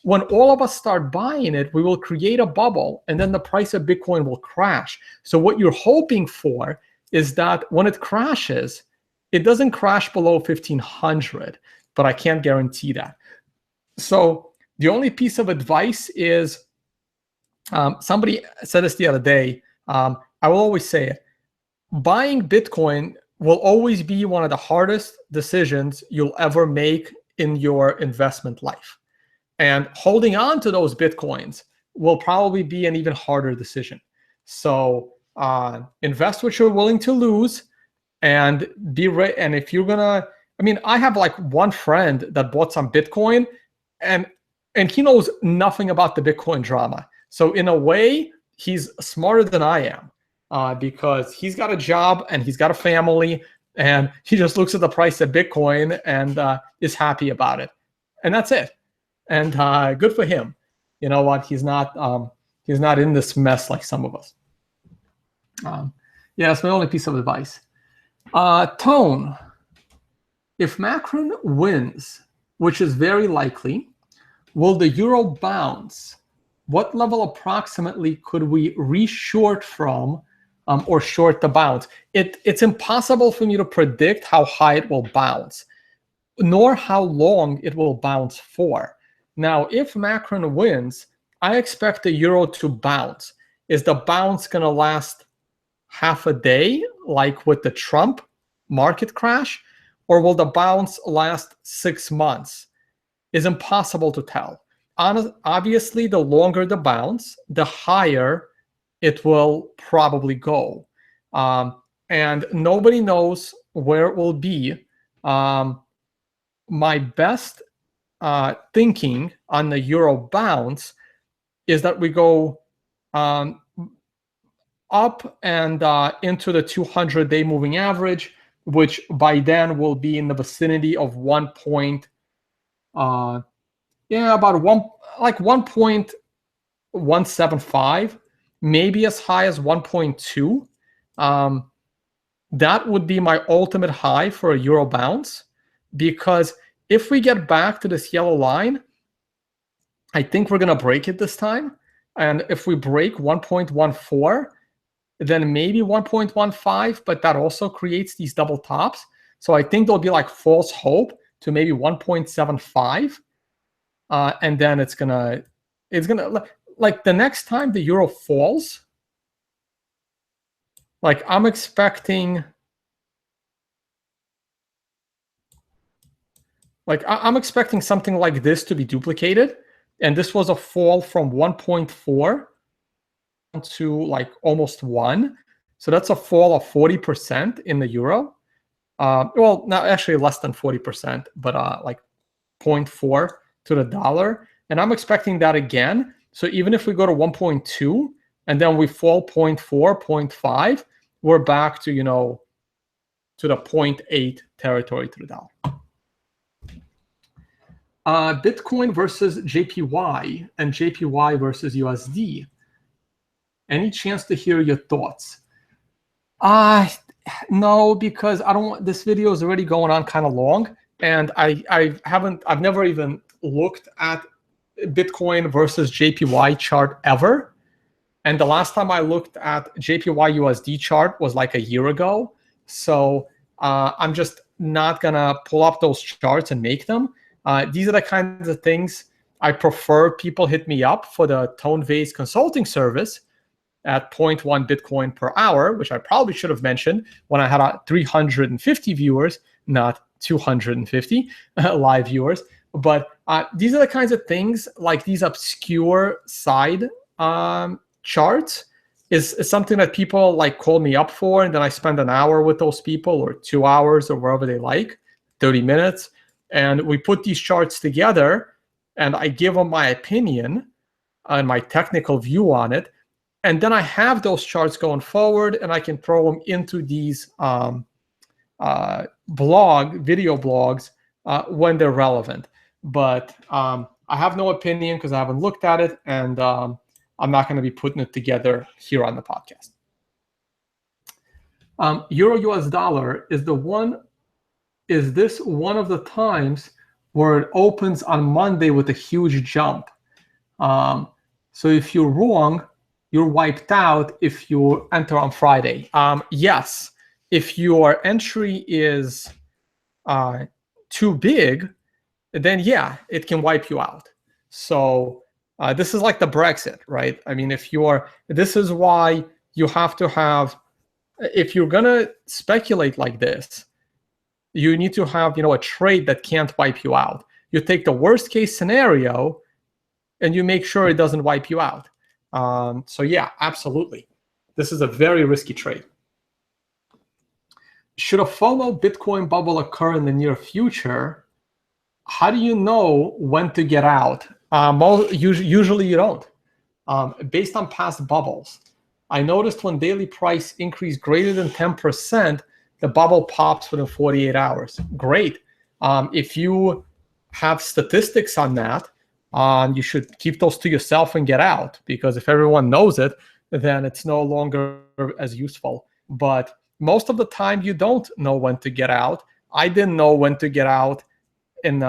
when all of us start buying it, we will create a bubble and then the price of Bitcoin will crash. So what you're hoping for is that when it crashes, it doesn't crash below 1,500. But I can't guarantee that. So the only piece of advice is, somebody said this the other day, I will always say it, buying Bitcoin will always be one of the hardest decisions you'll ever make in your investment life. And holding on to those Bitcoins will probably be an even harder decision. So invest what you're willing to lose and be ready. And if you're gonna, I mean, I have like one friend that bought some Bitcoin and he knows nothing about the Bitcoin drama. So in a way, he's smarter than I am because he's got a job and he's got a family and he just looks at the price of Bitcoin and is happy about it. And that's it. And good for him. You know what? He's not in this mess like some of us. Yeah, that's my only piece of advice. Tone. If Macron wins, which is very likely, will the euro bounce? What level approximately could we re-short from or short the bounce? It's impossible for me to predict how high it will bounce, nor how long it will bounce for. Now, if Macron wins, I expect the euro to bounce. Is the bounce going to last half a day, like with the Trump market crash? Or will the bounce last 6 months? Is impossible to tell. Obviously, the longer the bounce, the higher it will probably go. And nobody knows where it will be. My best thinking on the euro bounce is that we go up and into the 200-day moving average, which by then will be in the vicinity of about 1.175, maybe as high as 1.2. That would be my ultimate high for a euro bounce, because if we get back to this yellow line, I think we're going to break it this time. And if we break 1.14, then maybe 1.15, but that also creates these double tops. So I think there'll be like false hope to maybe 1.75. And then it's gonna like the next time the euro falls, like I'm expecting something like this to be duplicated. And this was a fall from 1.4 to like almost 1. So that's a fall of 40% in the euro. Well, not actually less than 40%, but like 0.4 to the dollar. And I'm expecting that again. So even if we go to 1.2 and then we fall 0.4, 0.5, we're back to, to the 0.8 territory to the dollar. Bitcoin versus JPY and JPY versus USD. Any chance to hear your thoughts? No, because I don't want, this video is already going on kind of long, and I've never even looked at Bitcoin versus JPY chart ever. And the last time I looked at JPY USD chart was like a year ago. So I'm just not gonna pull up those charts and make them. These are the kinds of things I prefer people hit me up for the Tone Vase consulting service at 0.1 Bitcoin per hour, which I probably should have mentioned when I had 350 viewers, not 250 live viewers. But these are the kinds of things, like these obscure side charts is something that people like call me up for, and then I spend an hour with those people, or 2 hours, or wherever they like, 30 minutes. And we put these charts together, and I give them my opinion and my technical view on it. And then I have those charts going forward, and I can throw them into these video blogs when they're relevant. But I have no opinion because I haven't looked at it, and I'm not going to be putting it together here on the podcast. Euro US dollar is this one of the times where it opens on Monday with a huge jump? So if you're wrong, you're wiped out if you enter on Friday. Yes, if your entry is too big, then yeah, it can wipe you out. So this is like the Brexit, right? I mean, this is why you have to have, if you're gonna speculate like this, you need to have, a trade that can't wipe you out. You take the worst case scenario and you make sure it doesn't wipe you out. So yeah, absolutely. This is a very risky trade. Should a FOMO Bitcoin bubble occur in the near future, how do you know when to get out? Usually you don't. Based on past bubbles, I noticed when daily price increased greater than 10%, the bubble pops within 48 hours. Great. If you have statistics on that, you should keep those to yourself and get out, because if everyone knows it, then it's no longer as useful. But most of the time, you don't know when to get out. I didn't know when to get out in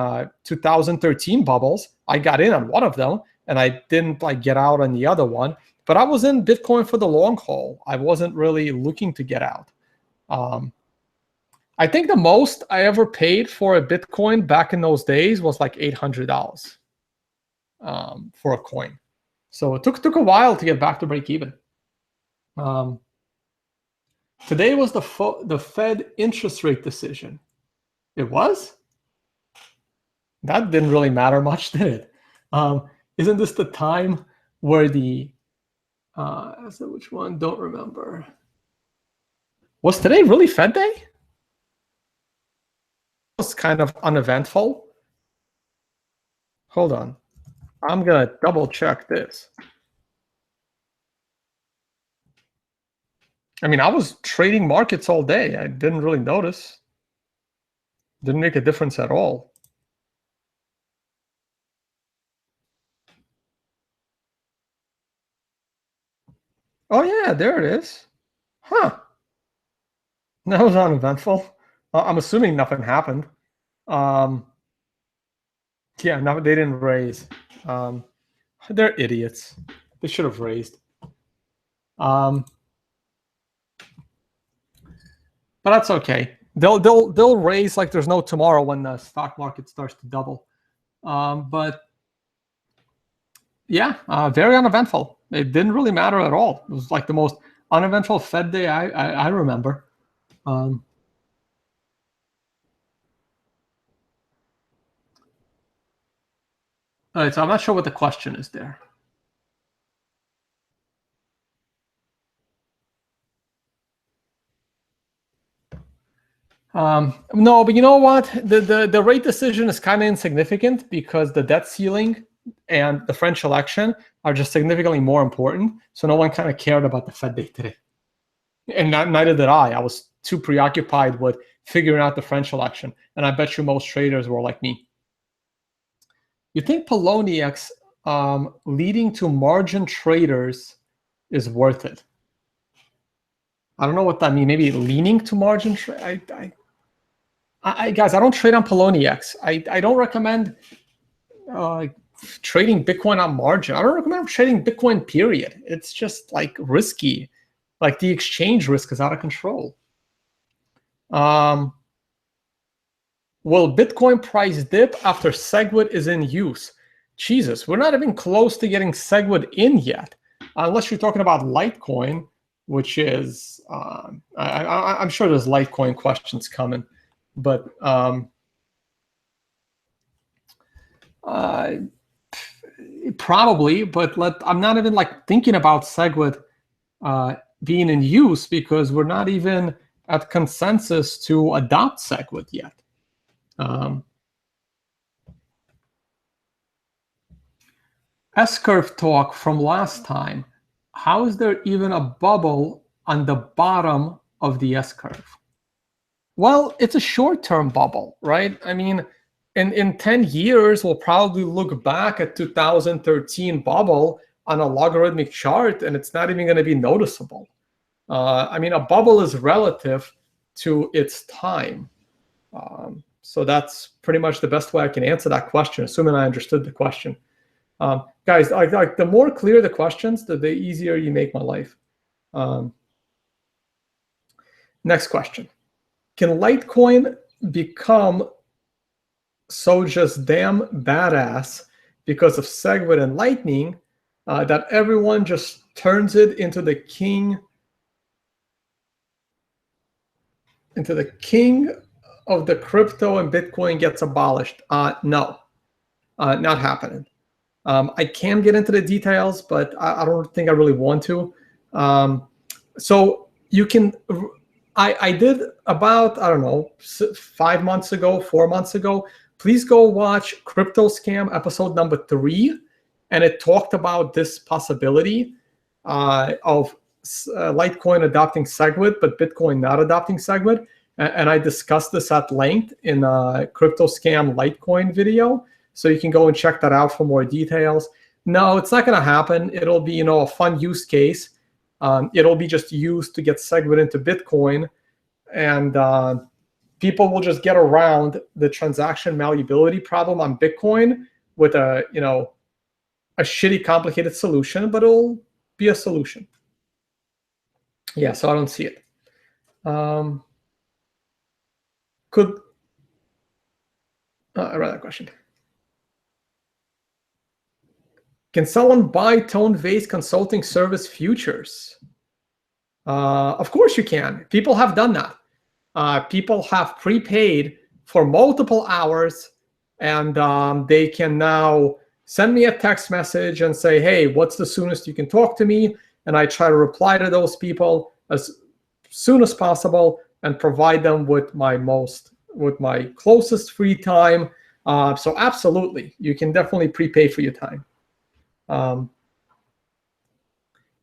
2013 bubbles. I got in on one of them, and I didn't get out on the other one. But I was in Bitcoin for the long haul. I wasn't really looking to get out. I think the most I ever paid for a Bitcoin back in those days was like $800 for a coin. So it took a while to get back to break even. Today was the Fed interest rate decision. It was? That didn't really matter much, did it? Isn't this the time where so which one? Don't remember. Was today really Fed day? It was kind of uneventful. Hold on. I'm going to double check this. I mean, I was trading markets all day. I didn't really notice. Didn't make a difference at all. Oh, yeah, there it is. Huh. That was uneventful. I'm assuming nothing happened. Yeah, no, they didn't raise. They're idiots. They should have raised. But that's okay. They'll raise like there's no tomorrow when the stock market starts to double. But yeah, very uneventful. It didn't really matter at all. It was like the most uneventful Fed day I remember. All right, so I'm not sure what the question is there. No, but you know what? The rate decision is kind of insignificant because the debt ceiling and the French election are just significantly more important. So no one kind of cared about the Fed day today. And neither did I. I was too preoccupied with figuring out the French election. And I bet you most traders were like me. You think Poloniex leading to margin traders is worth it? I don't know what that means. Maybe leaning to margin trade. Guys, I don't trade on Poloniex. I don't recommend trading Bitcoin on margin. I don't recommend trading Bitcoin, period. It's just like risky. Like the exchange risk is out of control. Will Bitcoin price dip after SegWit is in use? Jesus, we're not even close to getting SegWit in yet. Unless you're talking about Litecoin, which is, I'm sure there's Litecoin questions coming. But probably, but I'm not even like thinking about SegWit being in use because we're not even at consensus to adopt SegWit yet. S-curve talk from last time. How is there even a bubble on the bottom of the S-curve? Well, it's a short-term bubble, right? I mean, in 10 years, we'll probably look back at 2013 bubble on a logarithmic chart, and it's not even going to be noticeable. I mean, a bubble is relative to its time. So that's pretty much the best way I can answer that question, assuming I understood the question. Guys, like the more clear the questions, the easier you make my life. Next question. Can Litecoin become so just damn badass because of SegWit and Lightning that everyone just turns it into the king of the crypto and Bitcoin gets abolished? No, not happening. I can get into the details, but I don't think I really want to. So you can, I did about, I don't know, 5 months ago, 4 months ago. Please go watch Crypto Scam episode number 3. And it talked about this possibility of Litecoin adopting SegWit, but Bitcoin not adopting SegWit. And I discussed this at length in a Crypto Scam Litecoin video. So you can go and check that out for more details. No, it's not going to happen. It'll be, a fun use case. It'll be just used to get SegWit into Bitcoin. And people will just get around the transaction malleability problem on Bitcoin with a shitty, complicated solution, but it'll be a solution. Yeah, so I don't see it. I read that question. Can someone buy tone-based consulting service futures? Of course you can. People have done that. People have prepaid for multiple hours, and they can now send me a text message and say, hey, what's the soonest you can talk to me? And I try to reply to those people as soon as possible and provide them with my closest free time So absolutely, you can definitely prepay for your time.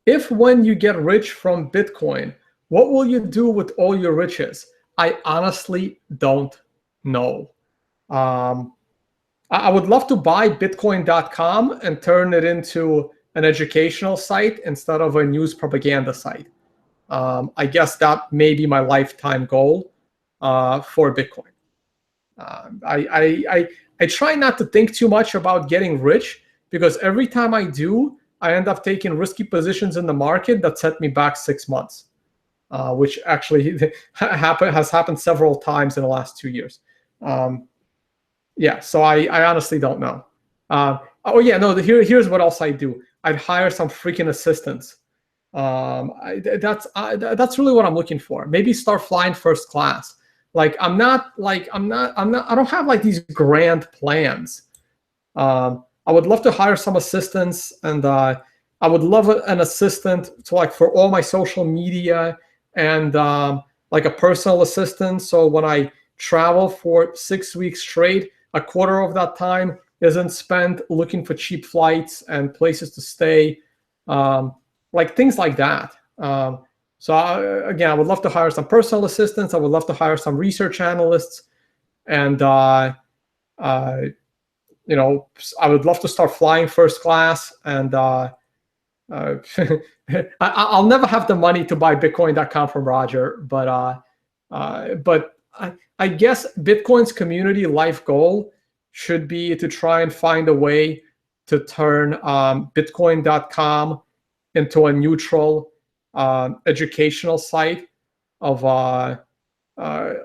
If when you get rich from Bitcoin, what will you do with all your riches? I honestly don't know. I would love to buy Bitcoin.com and turn it into an educational site instead of a news propaganda site. I guess that may be my lifetime goal for Bitcoin. I try not to think too much about getting rich, because every time I do, I end up taking risky positions in the market that set me back 6 months, which actually has happened several times in the last 2 years. Yeah, so I honestly don't know. Oh yeah, no. Here's what else I do. I'd hire some freaking assistants. That's really what I'm looking for. Maybe start flying first class. Like I'm not. I don't have like these grand plans. I would love to hire some assistants, and I would love an assistant to like for all my social media, and like a personal assistant. So when I travel for 6 weeks straight, a quarter of that time isn't spent looking for cheap flights and places to stay, like things like that. Again, I would love to hire some personal assistants. I would love to hire some research analysts, and you know, I would love to start flying first class. And I'll never have the money to buy Bitcoin.com from Roger, but I guess Bitcoin's community life goal should be to try and find a way to turn Bitcoin.com into a neutral educational site of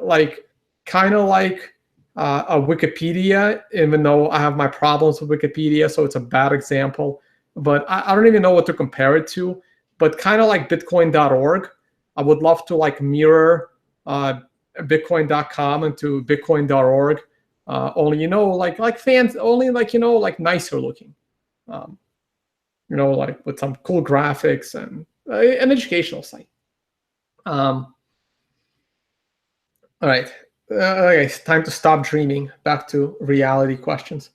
like kind of like a Wikipedia, even though I have my problems with Wikipedia, so it's a bad example. But I don't even know what to compare it to. But kind of like Bitcoin.org, I would love to like mirror Bitcoin.com into Bitcoin.org. Only like fans, only like like nicer looking. Like with some cool graphics and an educational site. All right. Okay, it's time to stop dreaming. Back to reality questions.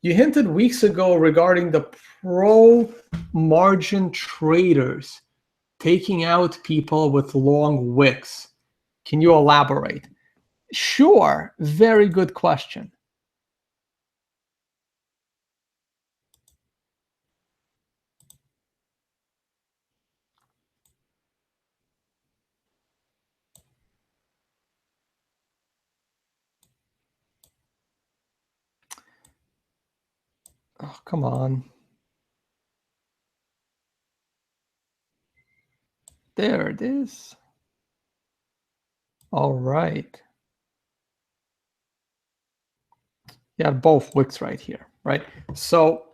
You hinted weeks ago regarding the pro-margin traders taking out people with long wicks. Can you elaborate? Sure. Very good question. Oh, come on. There it is. All right. You have both wicks right here, right? So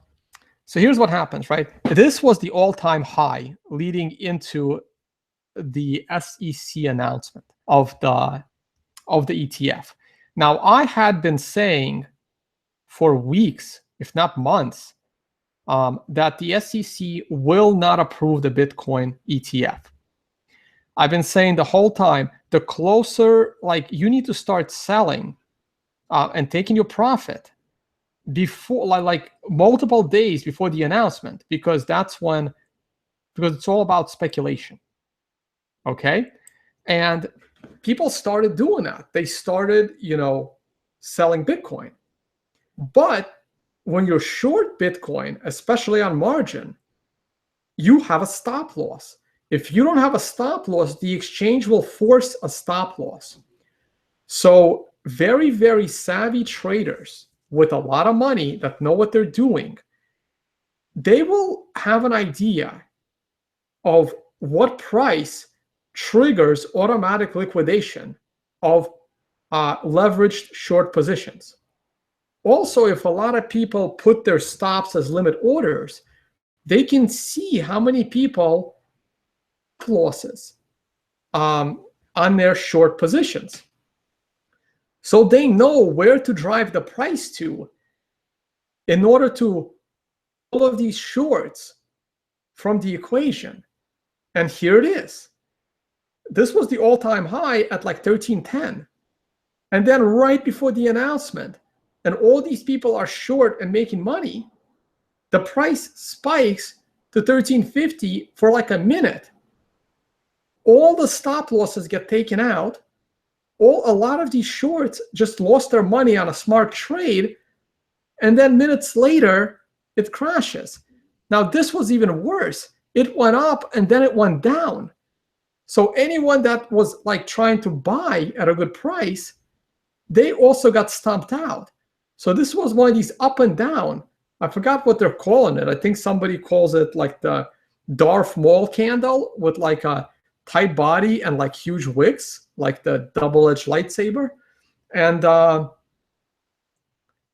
here's what happens, right? This was the all-time high leading into the SEC announcement of the ETF. Now, I had been saying for weeks, if not months, that the SEC will not approve the Bitcoin ETF. I've been saying the whole time, the closer, like you need to start selling and taking your profit before, like multiple days before the announcement, because it's all about speculation. Okay. And people started doing that. They started, selling Bitcoin. But when you're short Bitcoin, especially on margin, you have a stop loss. If you don't have a stop loss, the exchange will force a stop loss. So very, very savvy traders with a lot of money that know what they're doing, they will have an idea of what price triggers automatic liquidation of leveraged short positions. Also, if a lot of people put their stops as limit orders, they can see how many people losses on their short positions. So they know where to drive the price to in order to all of these shorts from the equation. And here it is. This was the all-time high at like 1310. And then right before the announcement, and all these people are short and making money, the price spikes to 1350 for like a minute. All the stop losses get taken out. A lot of these shorts just lost their money on a smart trade, and then minutes later, it crashes. Now, this was even worse. It went up and then it went down. So anyone that was like trying to buy at a good price, they also got stomped out. So this was one of these up and down. I forgot what they're calling it. I think somebody calls it like the Darth Maul candle with like a tight body and like huge wicks, like the double-edged lightsaber. And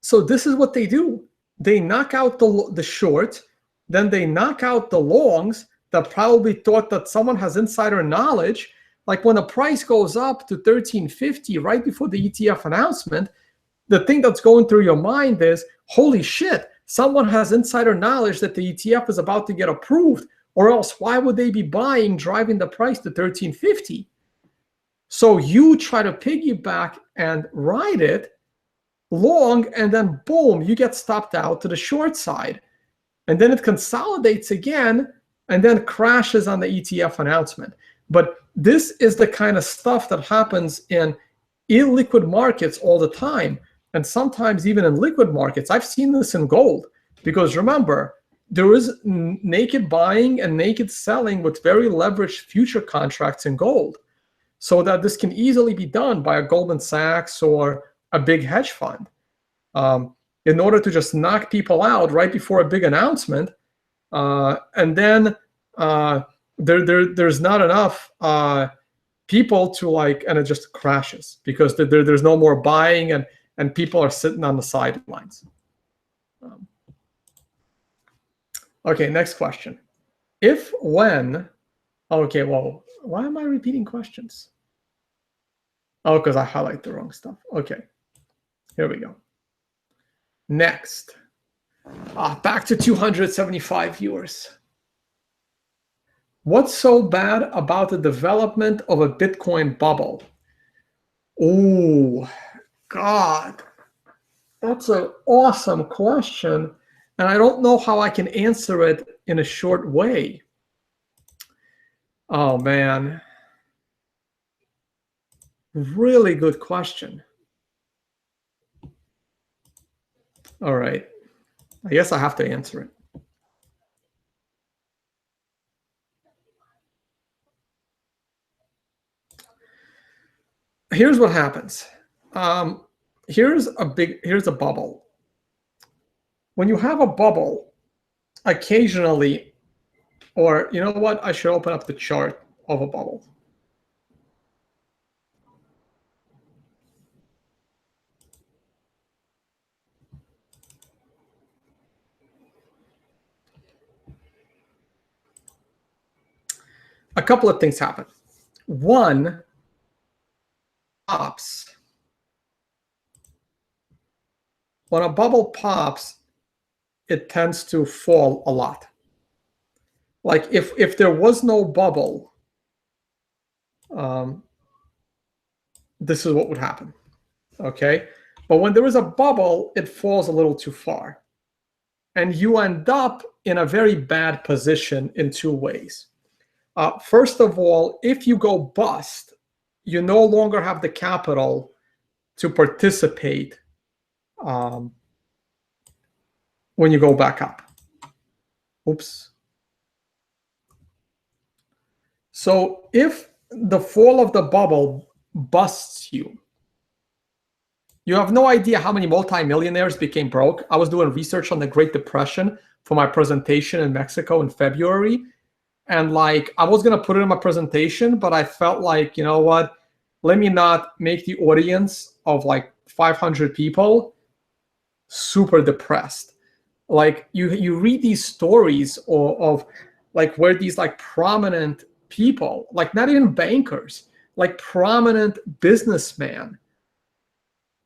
so this is what they do. They knock out the shorts, then they knock out the longs that probably thought that someone has insider knowledge. Like when the price goes up to 1350 right before the ETF announcement, the thing that's going through your mind is, holy shit, someone has insider knowledge that the ETF is about to get approved, or else why would they be buying, driving the price to 1350? So you try to piggyback and ride it long, and then boom, you get stopped out to the short side. And then it consolidates again and then crashes on the ETF announcement. But this is the kind of stuff that happens in illiquid markets all the time. And sometimes even in liquid markets. I've seen this in gold, because remember, there is naked buying and naked selling with very leveraged future contracts in gold, so that this can easily be done by a Goldman Sachs or a big hedge fund in order to just knock people out right before a big announcement. And then there's not enough people to like, and it just crashes because there's no more buying, and people are sitting on the sidelines. Okay, next question. If, when, okay, well, why am I repeating questions? Oh, because I highlight the wrong stuff. Okay, here we go. Next, back to 275 viewers. What's so bad about the development of a Bitcoin bubble? Oh, God, that's an awesome question. And I don't know how I can answer it in a short way. Oh, man. Really good question. All right. I guess I have to answer it. Here's what happens. Here's a bubble. When you have a bubble, occasionally, or you know what? I should open up the chart of a bubble. A couple of things happen. One, pops. When a bubble pops, it tends to fall a lot. Like if there was no bubble, this is what would happen. Okay, but when there is a bubble, it falls a little too far, and you end up in a very bad position in two ways. First of all, if you go bust, you no longer have the capital to participate when you go back up. Oops. So if the fall of the bubble busts you, you have no idea how many multimillionaires became broke. I was doing research on the Great Depression for my presentation in Mexico in February. And like, I was going to put it in my presentation, but I felt like, you know what, let me not make the audience of like 500 people super depressed. Like you read these stories of like where these like prominent people, like not even bankers, like prominent businessmen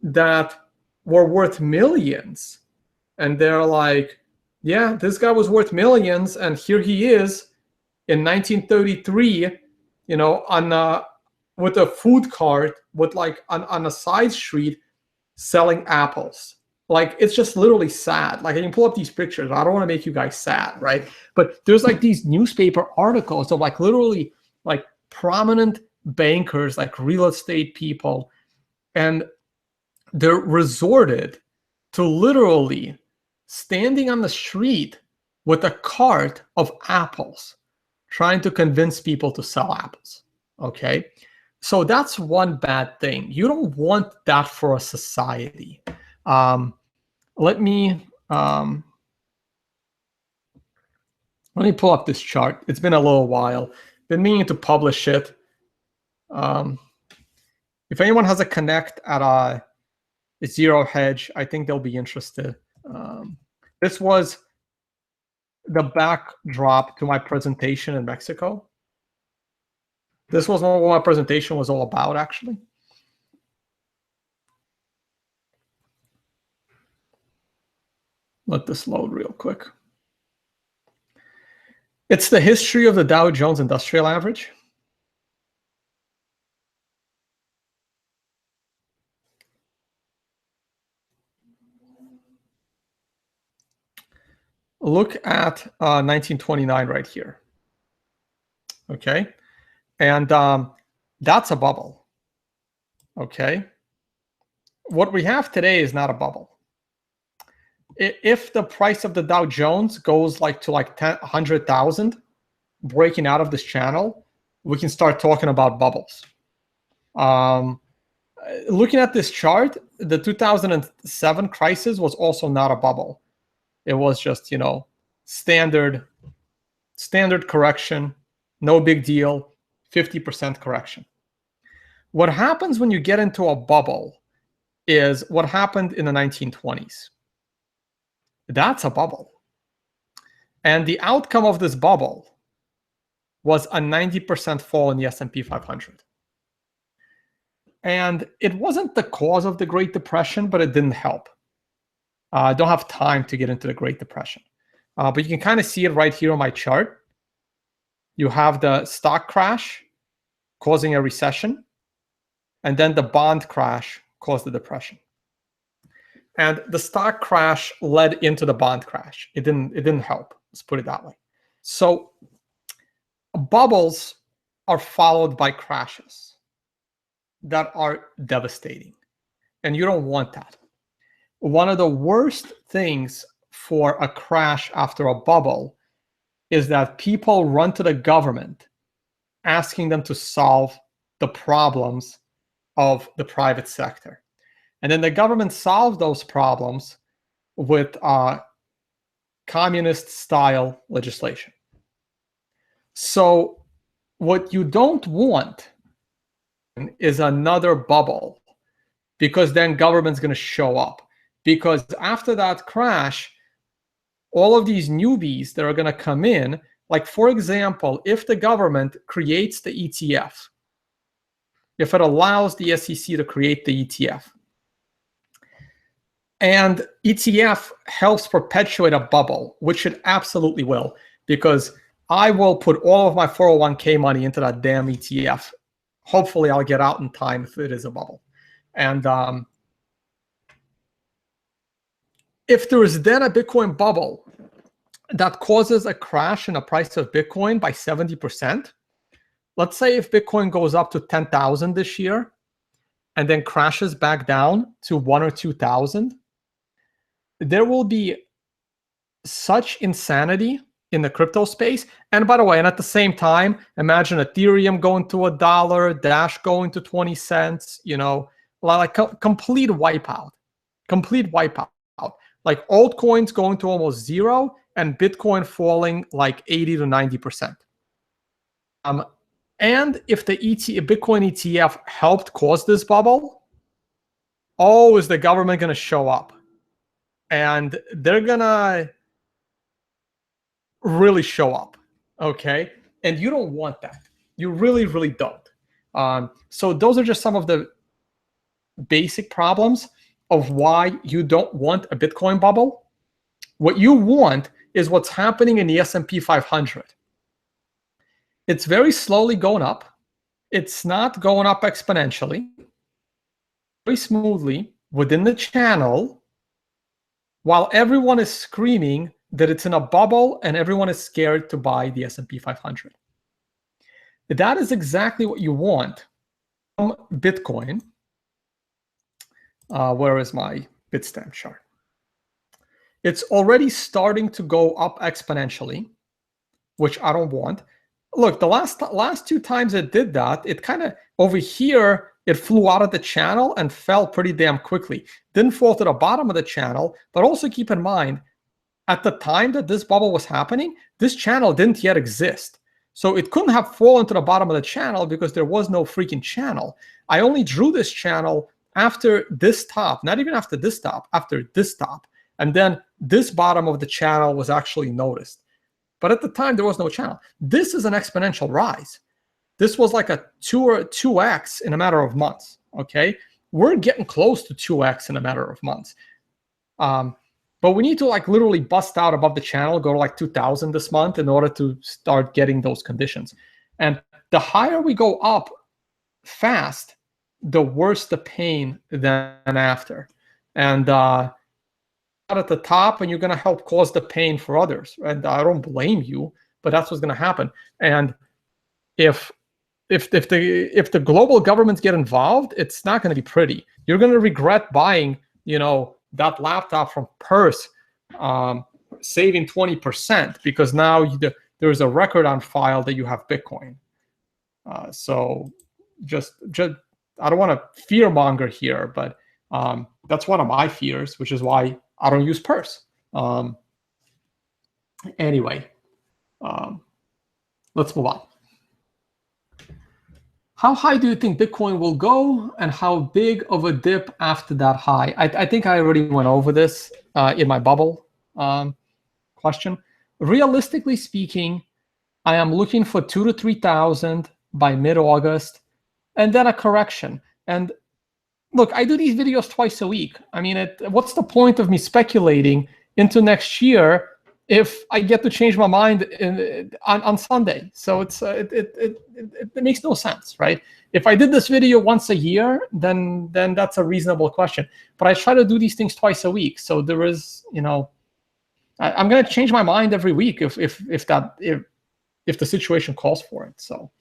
that were worth millions. And they're like, yeah, this guy was worth millions. And here he is in 1933, you know, with a food cart with like on a side street selling apples. Like, it's just literally sad. Like, I can pull up these pictures. I don't want to make you guys sad, right? But there's like these newspaper articles of like literally like prominent bankers, like real estate people, and they're resorted to literally standing on the street with a cart of apples, trying to convince people to sell apples, okay? So that's one bad thing. You don't want that for a society. Let me pull up this chart. It's been a little while. Been meaning to publish it. If anyone has a connect at a Zero Hedge, I think they'll be interested. This was the backdrop to my presentation in Mexico. This was what my presentation was all about, actually. Let this load real quick. It's the history of the Dow Jones Industrial Average. Look at 1929 right here. Okay, and that's a bubble. Okay, what we have today is not a bubble. If the price of the Dow Jones goes like to like 100,000, breaking out of this channel, we can start talking about bubbles. Looking at this chart, the 2007 crisis was also not a bubble. It was just, you know, standard correction, no big deal, 50% correction. What happens when you get into a bubble is what happened in the 1920s. That's a bubble. And the outcome of this bubble was a 90% fall in the S&P 500. And it wasn't the cause of the Great Depression, but it didn't help. I don't have time to get into the Great Depression. But you can kind of see it right here on my chart. You have the stock crash causing a recession, and then the bond crash caused the depression. And the stock crash led into the bond crash. It didn't help. Let's put it that way. So bubbles are followed by crashes that are devastating, and you don't want that. One of the worst things for a crash after a bubble is that people run to the government asking them to solve the problems of the private sector. And then the government solves those problems with communist-style legislation. So what you don't want is another bubble, because then government's going to show up. Because after that crash, all of these newbies that are going to come in, like, for example, if the government creates the ETF, if it allows the SEC to create the ETF, and ETF helps perpetuate a bubble, which it absolutely will, because I will put all of my 401k money into that damn ETF. Hopefully I'll get out in time if it is a bubble. And if there is then a Bitcoin bubble that causes a crash in the price of Bitcoin by 70%, let's say if Bitcoin goes up to 10,000 this year and then crashes back down to 1,000 or 2,000, there will be such insanity in the crypto space. And by the way, and at the same time, imagine Ethereum going to $1, Dash going to 20 cents, you know, like complete wipeout, like altcoins going to almost zero and Bitcoin falling like 80 to 90%. And if the Bitcoin ETF helped cause this bubble, oh, is the government going to show up? And they're going to really show up, okay? And you don't want that. You really, really don't. So those are just some of the basic problems of why you don't want a Bitcoin bubble. What you want is what's happening in the S&P 500. It's very slowly going up. It's not going up exponentially. Very smoothly within the channel. while everyone is screaming that it's in a bubble and everyone is scared to buy the S&P 500. That is exactly what you want from Bitcoin. Where is my Bitstamp chart? It's already starting to go up exponentially, which I don't want. Look, the last two times it did that, it kind of over here, it flew out of the channel and fell pretty damn quickly. Didn't fall to the bottom of the channel, but also keep in mind, at the time that this bubble was happening, this channel didn't yet exist. So it couldn't have fallen to the bottom of the channel because there was no freaking channel. I only drew this channel after this top, not even after this top, after this top. And then this bottom of the channel was actually noticed. But at the time, there was no channel. This is an exponential rise. This was like a 2x in a matter of months, okay? We're getting close to 2x in a matter of months. But we need to like literally bust out above the channel, go to like 2,000 this month in order to start getting those conditions. And the higher we go up fast, the worse the pain than after. And at the top, and you're going to help cause the pain for others. And I don't blame you, but that's what's going to happen. And if the global governments get involved, it's not going to be pretty. You're going to regret buying, that laptop from Purse, saving 20% because now there's a record on file that you have Bitcoin. So just I don't want to fear monger here, but that's one of my fears, which is why I don't use Purse. Anyway, let's move on. How high do you think Bitcoin will go, and how big of a dip after that high? I think I already went over this in my bubble question. Realistically speaking, I am looking for 2,000 to 3,000 by mid-August, and then a correction. And look, I do these videos twice a week. I mean, what's the point of me speculating into next year if I get to change my mind on Sunday? So it makes no sense, right? If I did this video once a year, then that's a reasonable question. But I try to do these things twice a week. So there is, I'm going to change my mind every week if the situation calls for it. So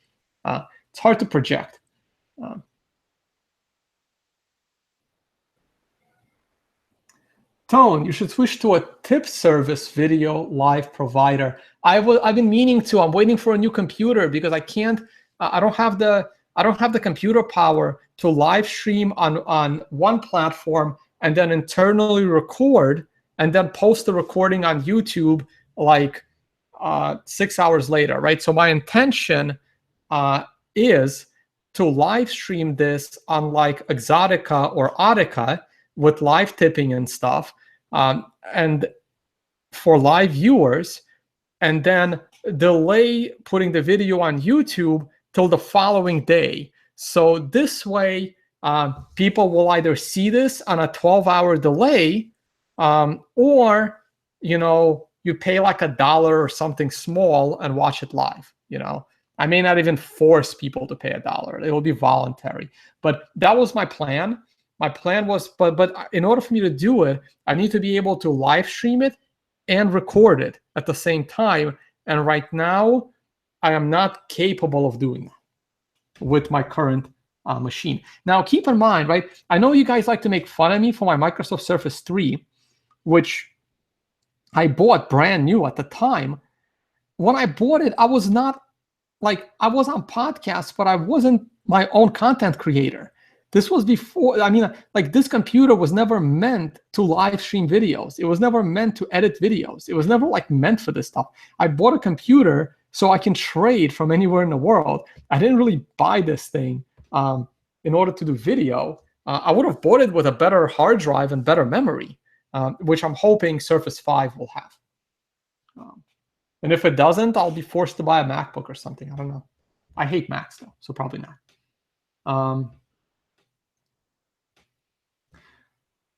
it's hard to project. Tone, you should switch to a tip service video live provider. I've been meaning to. I'm waiting for a new computer because I can't. I don't have the computer power to live stream on one platform and then internally record and then post the recording on YouTube like 6 hours later, right? So my intention is to live stream this on like Exotica or Audica with live tipping and stuff, and for live viewers, and then delay putting the video on YouTube till the following day. So this way, people will either see this on a 12-hour delay, or you pay like $1 or something small and watch it live. I may not even force people to pay $1. It will be voluntary. But that was my plan. My plan was, but in order for me to do it, I need to be able to live stream it and record it at the same time. And right now, I am not capable of doing that with my current machine. Now, keep in mind, right? I know you guys like to make fun of me for my Microsoft Surface 3, which I bought brand new at the time. When I bought it, I was not I was on podcasts, but I wasn't my own content creator. This was before, this computer was never meant to live stream videos. It was never meant to edit videos. It was never meant for this stuff. I bought a computer so I can trade from anywhere in the world. I didn't really buy this thing in order to do video. I would have bought it with a better hard drive and better memory, which I'm hoping Surface 5 will have. And if it doesn't, I'll be forced to buy a MacBook or something. I don't know. I hate Macs though, so probably not.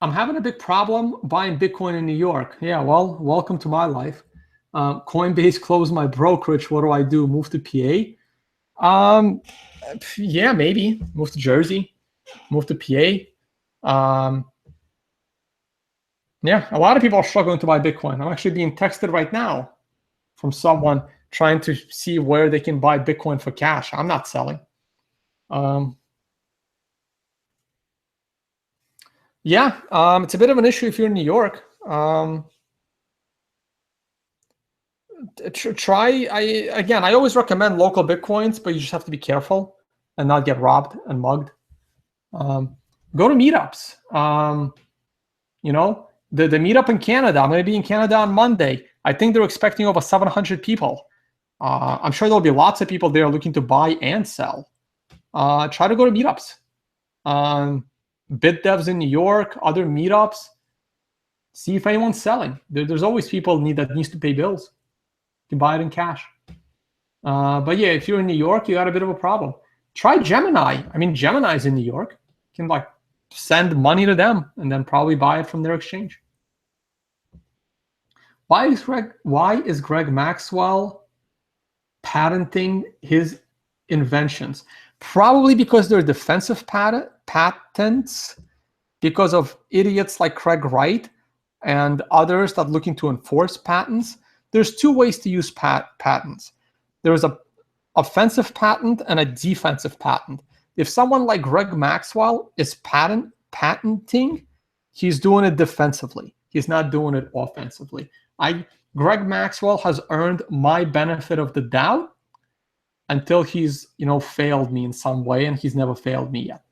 I'm having a big problem buying Bitcoin in New York. Yeah, well, welcome to my life. Coinbase closed my brokerage. What do I do? Move to PA? Yeah, maybe. Move to Jersey. Move to PA. Yeah, a lot of people are struggling to buy Bitcoin. I'm actually being texted right now from someone trying to see where they can buy Bitcoin for cash. I'm not selling. Yeah, it's a bit of an issue if you're in New York. I always recommend local Bitcoins, but you just have to be careful and not get robbed and mugged. Go to meetups. The meetup in Canada. I'm going to be in Canada on Monday. I think they're expecting over 700 people. I'm sure there'll be lots of people there looking to buy and sell. Try to go to meetups. BitDevs in New York, other meetups. See if anyone's selling. There's always people that needs to pay bills. You can buy it in cash. But yeah, if you're in New York, you got a bit of a problem. Try Gemini. I mean, Gemini's in New York. You can send money to them and then probably buy it from their exchange. Why is Greg Maxwell patenting his inventions? Probably because they're defensive patents, because of idiots like Craig Wright and others that looking to enforce patents. There's two ways to use patents. There's a offensive patent and a defensive patent. If someone like Greg Maxwell is patenting, he's doing it defensively. He's not doing it offensively. Greg Maxwell has earned my benefit of the doubt until he's failed me in some way, and he's never failed me yet.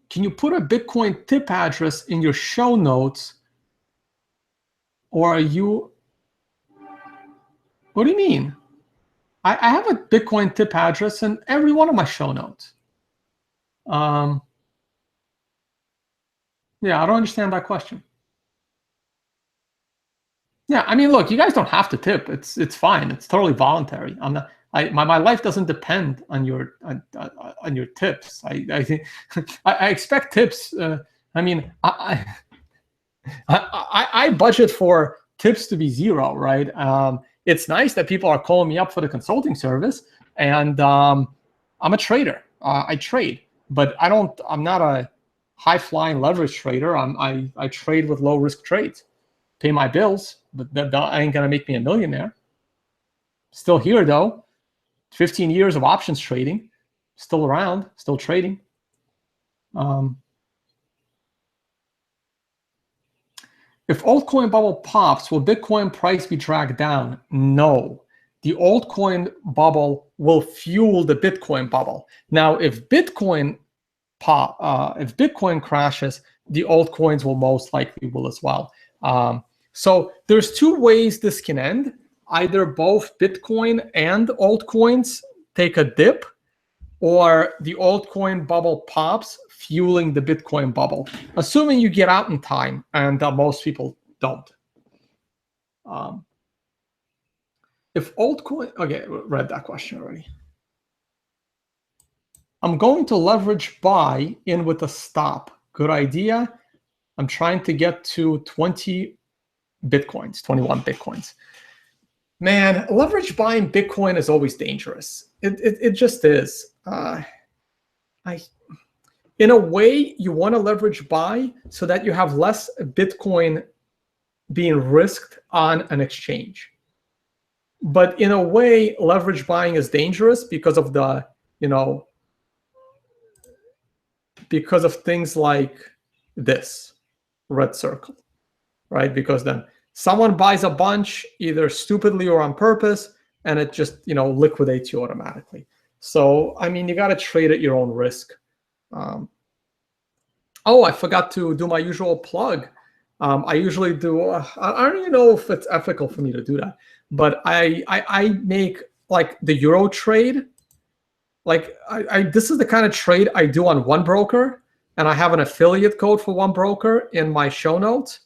Can you put a Bitcoin tip address in your show notes, or are you? What do you mean? I have a Bitcoin tip address in every one of my show notes. Yeah, I don't understand that question. Yeah, I mean, look, you guys don't have to tip. It's fine. It's totally voluntary. My life doesn't depend on your tips. I think I expect tips. I mean, I budget for tips to be zero, right? It's nice that people are calling me up for the consulting service, and I'm a trader. I trade, but I'm not a high flying leverage trader. I trade with low risk trades, pay my bills, but that ain't gonna make me a millionaire. Still here though, 15 years of options trading, still around, still trading. If altcoin bubble pops, will Bitcoin price be dragged down? No. The altcoin bubble will fuel the Bitcoin bubble. Now, if Bitcoin crashes, the altcoins will most likely will as well. So there's two ways this can end. Either both Bitcoin and altcoins take a dip, or the altcoin bubble pops, fueling the Bitcoin bubble, assuming you get out in time, and most people don't. If altcoin, okay, read that question already. I'm going to leverage buy in with a stop. Good idea. I'm trying to get to 21 Bitcoins. Man, leverage buying Bitcoin is always dangerous. It just is. In a way, you want to leverage buy so that you have less Bitcoin being risked on an exchange. But in a way, leverage buying is dangerous because of the, because of things like this red circle, right? Because then someone buys a bunch either stupidly or on purpose, and it just, liquidates you automatically. So, I mean, you got to trade at your own risk. Oh, I forgot to do my usual plug. I usually do, I don't even know if it's ethical for me to do that, but I make like the Euro trade. Like this is the kind of trade I do on one broker, and I have an affiliate code for one broker in my show notes.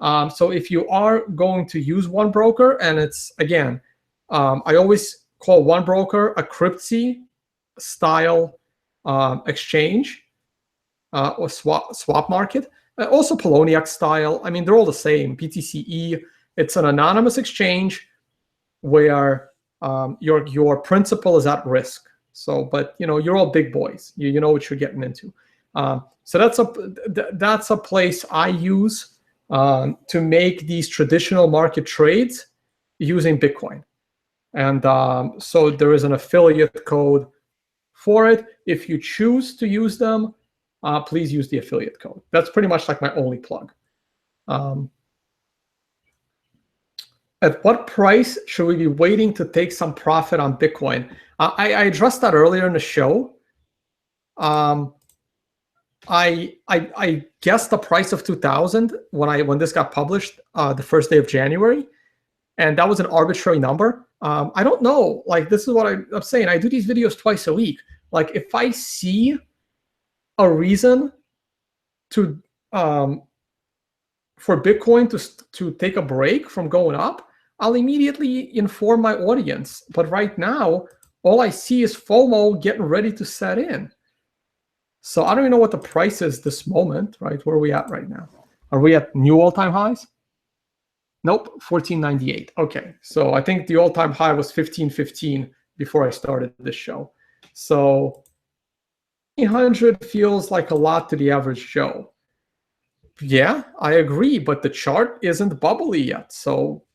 So if you are going to use one broker, and it's, again, I always call one broker a Cryptsy style exchange or swap market. Also Poloniex style. I mean, they're all the same. PTCE. It's an anonymous exchange where your principal is at risk. So, but you're all big boys. You know what you're getting into. So that's a place I use to make these traditional market trades using Bitcoin. And so there is an affiliate code for it. If you choose to use them, please use the affiliate code. That's pretty much like my only plug. At what price should we be waiting to take some profit on Bitcoin? I addressed that earlier in the show. I guessed the price of 2,000 when this got published the first day of January, and that was an arbitrary number. I don't know. Like, this is what I'm saying. I do these videos twice a week. Like, if I see a reason to for Bitcoin to take a break from going up, I'll immediately inform my audience. But right now, all I see is FOMO getting ready to set in. So I don't even know what the price is this moment, right? Where are we at right now? Are we at new all-time highs? Nope, 1498. Okay, so I think the all-time high was 1515 before I started this show. So 1,800 feels like a lot to the average Joe. Yeah, I agree, but the chart isn't bubbly yet. So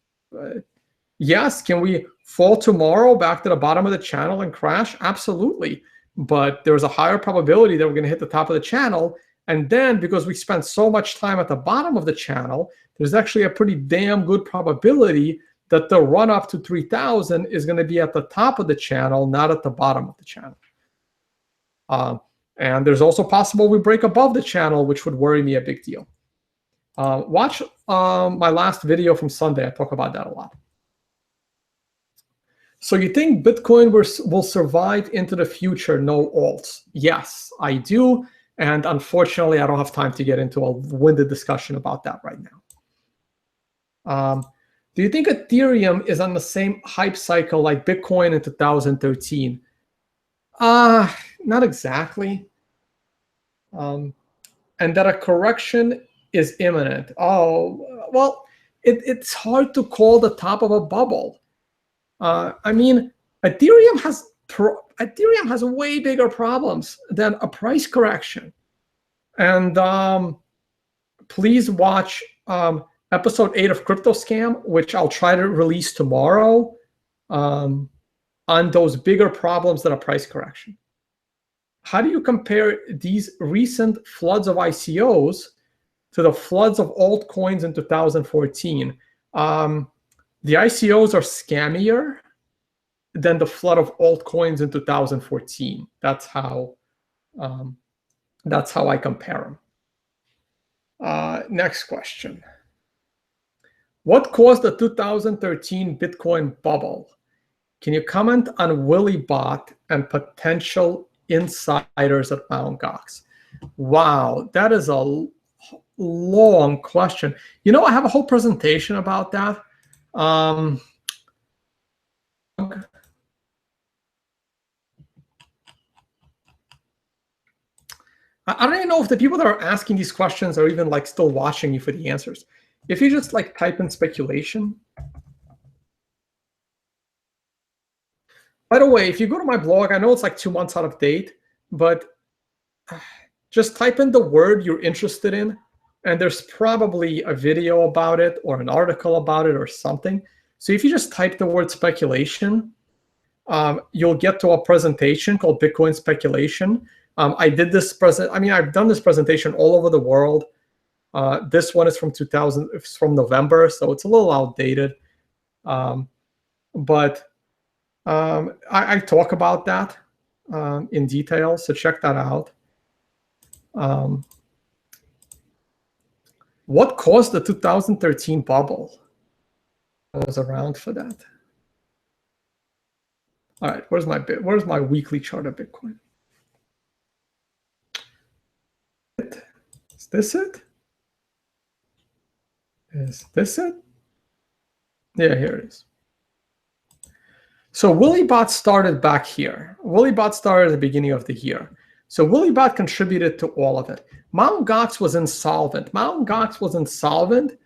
yes, can we fall tomorrow back to the bottom of the channel and crash? Absolutely. But there's a higher probability that we're going to hit the top of the channel. And then because we spent so much time at the bottom of the channel, there's actually a pretty damn good probability that the run up to 3,000 is going to be at the top of the channel, not at the bottom of the channel. And there's also possible we break above the channel, which would worry me a big deal. Watch my last video from Sunday. I talk about that a lot. So you think Bitcoin will survive into the future, no alts? Yes, I do. And unfortunately, I don't have time to get into a winded discussion about that right now. Do you think Ethereum is on the same hype cycle like Bitcoin in 2013? Not exactly. And that a correction is imminent. Oh, well, it's hard to call the top of a bubble. I mean, Ethereum has way bigger problems than a price correction. And please watch episode 8 of Crypto Scam, which I'll try to release tomorrow, on those bigger problems than a price correction. How do you compare these recent floods of ICOs to the floods of altcoins in 2014? The ICOs are scammier than the flood of altcoins in 2014. That's how I compare them. Next question. What caused the 2013 Bitcoin bubble? Can you comment on Willy Bot and potential insiders at Mt. Gox? Wow, that is a long question. You know, I have a whole presentation about that. I don't even know if the people that are asking these questions are even like still watching you for the answers. If you just like type in speculation. By the way, if you go to my blog, I know it's like 2 months out of date, but just type in the word you're interested in, and there's probably a video about it or an article about it or something. So if you just type the word speculation, you'll get to a presentation called Bitcoin Speculation. I did this I've done this presentation all over the world. This one is from November, so it's a little outdated. But I talk about that in detail, so check that out. What caused the 2013 bubble? I was around for that. All right, where's my weekly chart of Bitcoin? Is this it? Is this it? Yeah, here it is. So Willybot started back here. Willybot started at the beginning of the year. So Willybot contributed to all of it. Mt. Gox was insolvent. Mt. Gox was insolvent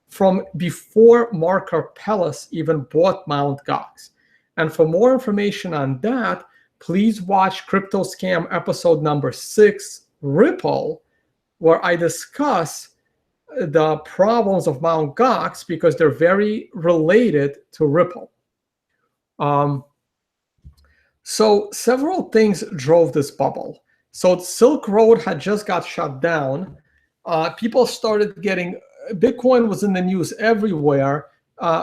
from before Mark Karpeles even bought Mt. Gox. And for more information on that, please watch Crypto Scam episode number 6 Ripple, where I discuss the problems of Mt. Gox because they're very related to Ripple. So several things drove this bubble. So Silk Road had just got shut down. People started getting, Bitcoin was in the news everywhere.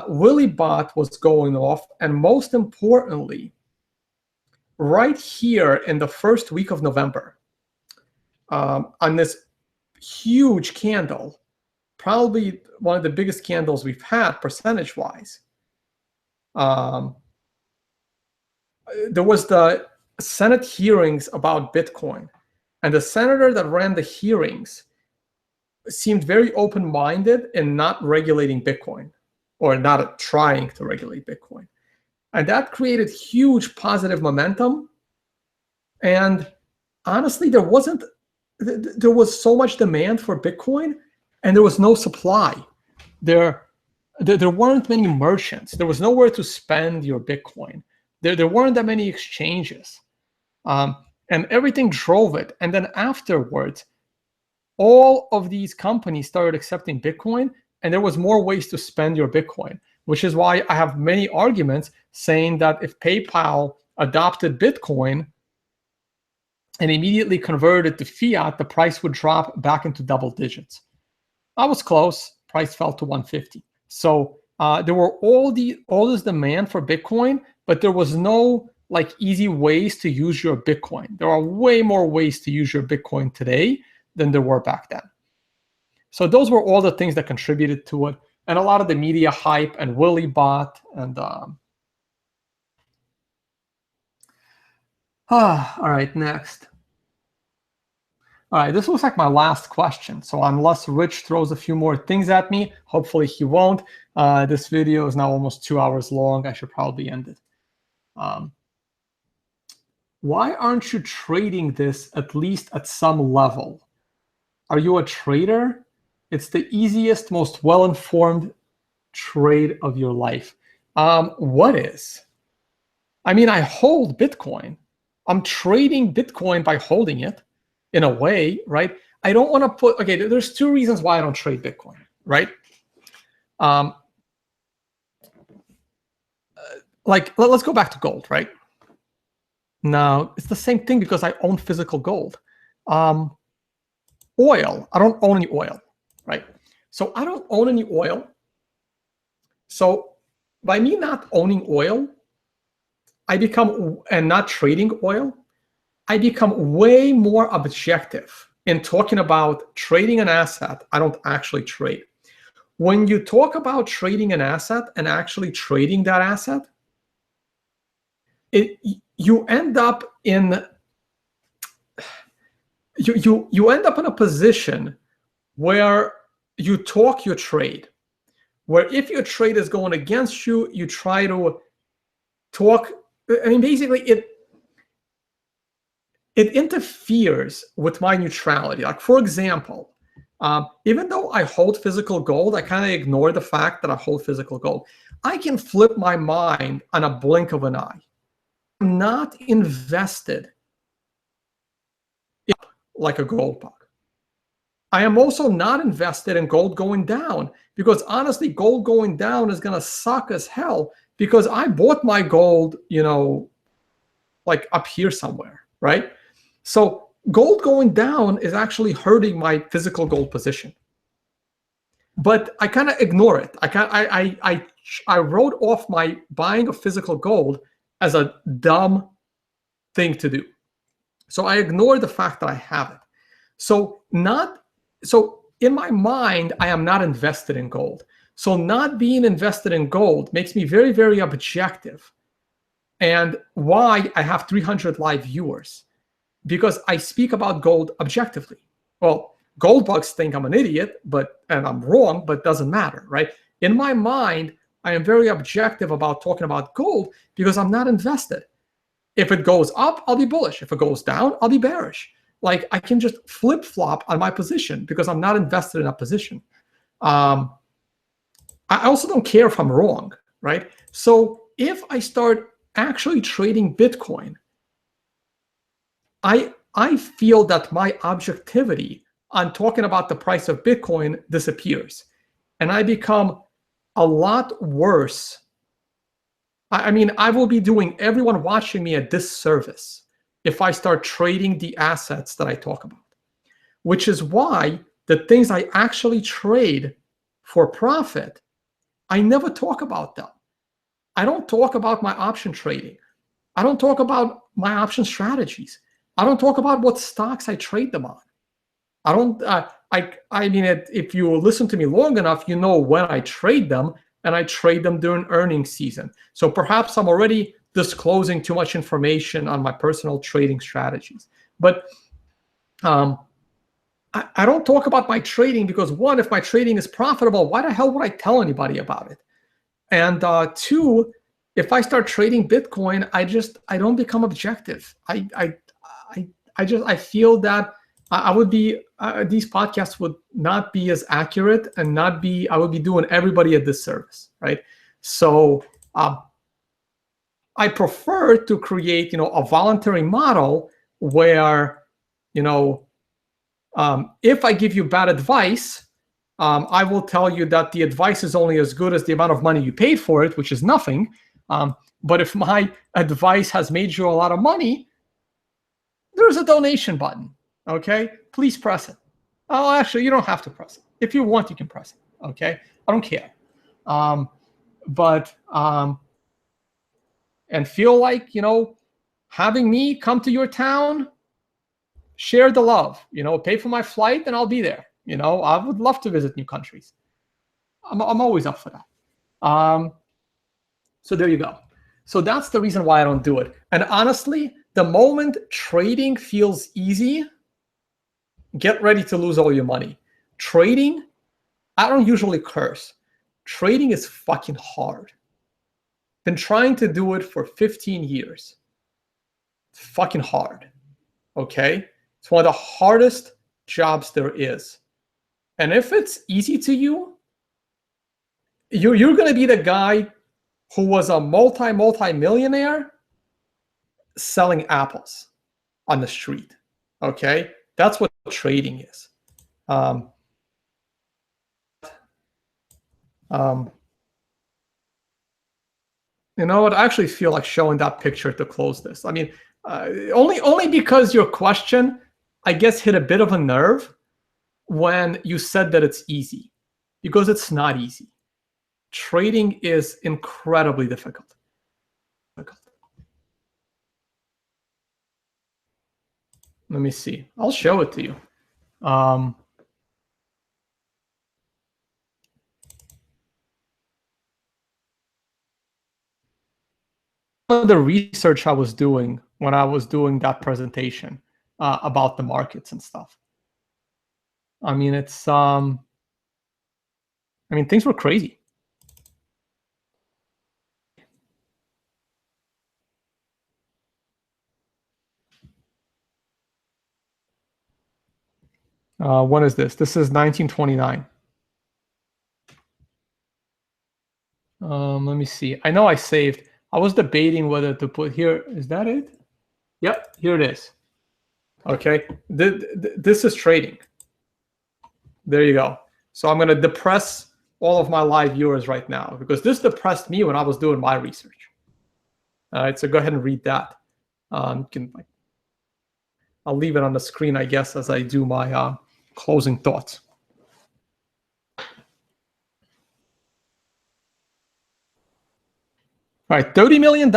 Willy Bot was going off. And most importantly, right here in the first week of November, on this huge candle, probably one of the biggest candles we've had percentage-wise, there was the Senate hearings about Bitcoin. And the senator that ran the hearings seemed very open-minded in not regulating Bitcoin, or not trying to regulate Bitcoin. And that created huge positive momentum. And honestly, there was so much demand for Bitcoin, and there was no supply. There weren't many merchants. There was nowhere to spend your Bitcoin. There weren't that many exchanges. And everything drove it. And then afterwards, all of these companies started accepting Bitcoin, and there was more ways to spend your Bitcoin, which is why I have many arguments saying that if PayPal adopted Bitcoin and immediately converted to fiat, the price would drop back into double digits. I was close. Price fell to 150. So there were all this demand for Bitcoin, but there was no easy ways to use your Bitcoin. There are way more ways to use your Bitcoin today than there were back then. So those were all the things that contributed to it, and a lot of the media hype and Willy Bot and all right, next. All right, this looks like my last question. So unless Rich throws a few more things at me, hopefully he won't. This video is now almost 2 hours long. I should probably end it. Why aren't you trading this at least at some level? Are you a trader? It's the easiest, most well-informed trade of your life. What is? I mean, I hold Bitcoin. I'm trading Bitcoin by holding it in a way, right? I don't want to put, okay, there's two reasons why I don't trade Bitcoin, right? Let's go back to gold, right? Now, it's the same thing because I own physical gold. Oil, I don't own any oil, right? So I don't own any oil. So by me not owning oil, and not trading oil, I become way more objective in talking about trading an asset I don't actually trade. When you talk about trading an asset and actually trading that asset, you end up in you end up in a position where you talk your trade, where if your trade is going against you, you try to talk. I mean, basically, it interferes with my neutrality. Like, for example, even though I hold physical gold, I kind of ignore the fact that I hold physical gold. I can flip my mind on a blink of an eye. I'm not invested like a gold bug. I am also not invested in gold going down, because honestly, gold going down is going to suck as hell, because I bought my gold, like up here somewhere, right? So gold going down is actually hurting my physical gold position. But I kind of ignore it. I wrote off my buying of physical gold as a dumb thing to do. So I ignore the fact that I have it. So in my mind, I am not invested in gold. So not being invested in gold makes me very, very objective. And why I have 300 live viewers? Because I speak about gold objectively. Well, gold bugs think I'm an idiot, and I'm wrong, but doesn't matter, right? In my mind, I am very objective about talking about gold because I'm not invested. If it goes up, I'll be bullish. If it goes down, I'll be bearish. Like, I can just flip-flop on my position because I'm not invested in a position. I also don't care if I'm wrong, right? So if I start actually trading Bitcoin, I I feel that my objectivity on talking about the price of Bitcoin disappears. And I become a lot worse. I mean, I will be doing everyone watching me a disservice if I start trading the assets that I talk about, which is why the things I actually trade for profit, I never talk about them. I don't talk about my option trading. I don't talk about my option strategies. I don't talk about what stocks I trade them on. I don't. I mean, if you listen to me long enough, you know when I trade them, and I trade them during earnings season. So perhaps I'm already disclosing too much information on my personal trading strategies. But I don't talk about my trading because, one, if my trading is profitable, why the hell would I tell anybody about it? And two, if I start trading Bitcoin, I don't become objective. I feel that I would be these podcasts would not be as accurate and I would be doing everybody a disservice, right? So I prefer to create a voluntary model where if I give you bad advice, I will tell you that the advice is only as good as the amount of money you paid for it, which is nothing. But if my advice has made you a lot of money, there's a donation button. Okay, please press it. Oh, actually, you don't have to press it. If you want, you can press it. Okay, I don't care. And feel like having me come to your town, share the love. Pay for my flight, and I'll be there. I would love to visit new countries. I'm always up for that. So there you go. So that's the reason why I don't do it. And honestly, the moment trading feels easy, get ready to lose all your money. Trading, I don't usually curse. Trading is fucking hard. Been trying to do it for 15 years. It's fucking hard. Okay? It's one of the hardest jobs there is. And if it's easy to you, you're going to be the guy who was a multi-millionaire selling apples on the street. Okay? That's what trading is. I actually feel like showing that picture to close this. I mean, only because your question, I guess, hit a bit of a nerve when you said that it's easy, because it's not easy. Trading is incredibly difficult. Let me see. I'll show it to you. The research I was doing when I was doing that presentation about the markets and stuff. I mean, it's things were crazy. When is this? This is 1929. Let me see. I know I saved. I was debating whether to put here. Is that it? Yep, here it is. Okay, this is trading. There you go. So I'm going to depress all of my live viewers right now because this depressed me when I was doing my research. All right, so go ahead and read that. I'll leave it on the screen, I guess, as I do my closing thoughts. All right, $30 million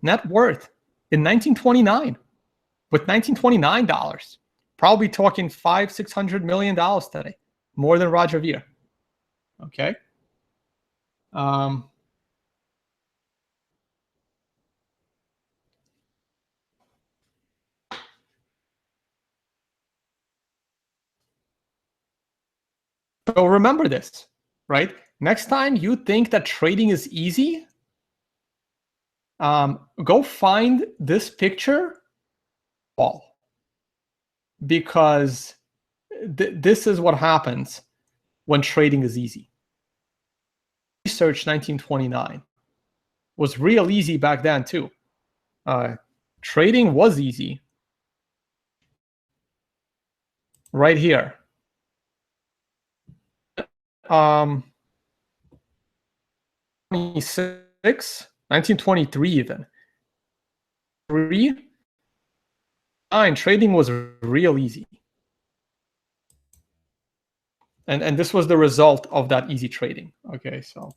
net worth in 1929. With $1929, probably talking $500-600 million today, more than Roger Ver. Okay. So remember this, right? Next time you think that trading is easy, go find this picture, because this is what happens when trading is easy. Research 1929 was real easy back then too. Trading was easy. right here. 1923 even. 9 trading was real easy. And this was the result of that easy trading. Okay, so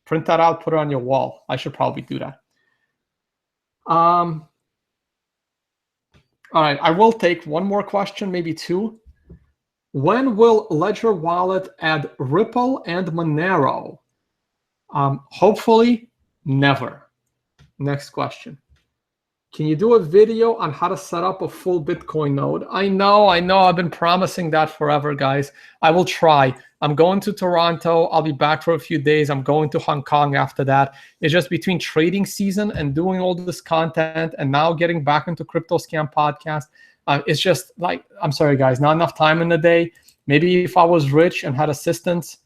print that out, put it on your wall. I should probably do that. All right, I will take one more question, maybe two. When will Ledger Wallet add Ripple and Monero? Hopefully, never. Next question. Can you do a video on how to set up a full Bitcoin node? I know. I've been promising that forever, guys. I will try. I'm going to Toronto. I'll be back for a few days. I'm going to Hong Kong after that. It's just between trading season and doing all this content and now getting back into Crypto Scam Podcast. It's just like, I'm sorry, guys, not enough time in the day. Maybe if I was rich and had assistants,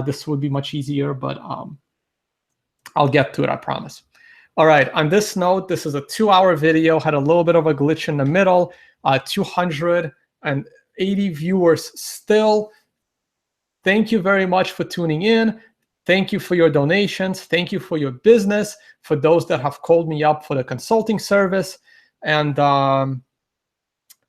this would be much easier, but I'll get to it, I promise. All right, on this note, this is a 2-hour video, had a little bit of a glitch in the middle, 280 viewers still. Thank you very much for tuning in. Thank you for your donations. Thank you for your business, for those that have called me up for the consulting service. And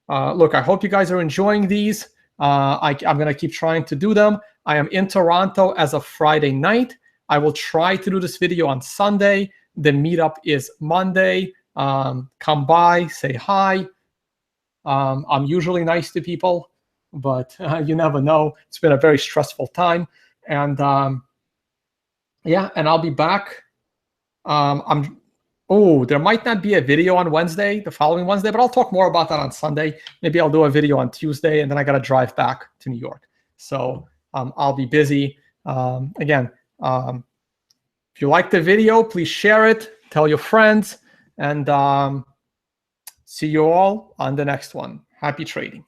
look, I hope you guys are enjoying these. I'm gonna keep trying to do them. I am in Toronto as of Friday night. I will try to do this video on Sunday. The meetup is Monday. Come by, say hi. I'm usually nice to people, but you never know. It's been a very stressful time. And yeah, and I'll be back. There might not be a video on Wednesday, the following Wednesday, but I'll talk more about that on Sunday. Maybe I'll do a video on Tuesday, and then I got to drive back to New York. So I'll be busy. Again, if you like the video, please share it, tell your friends, and see you all on the next one. Happy trading.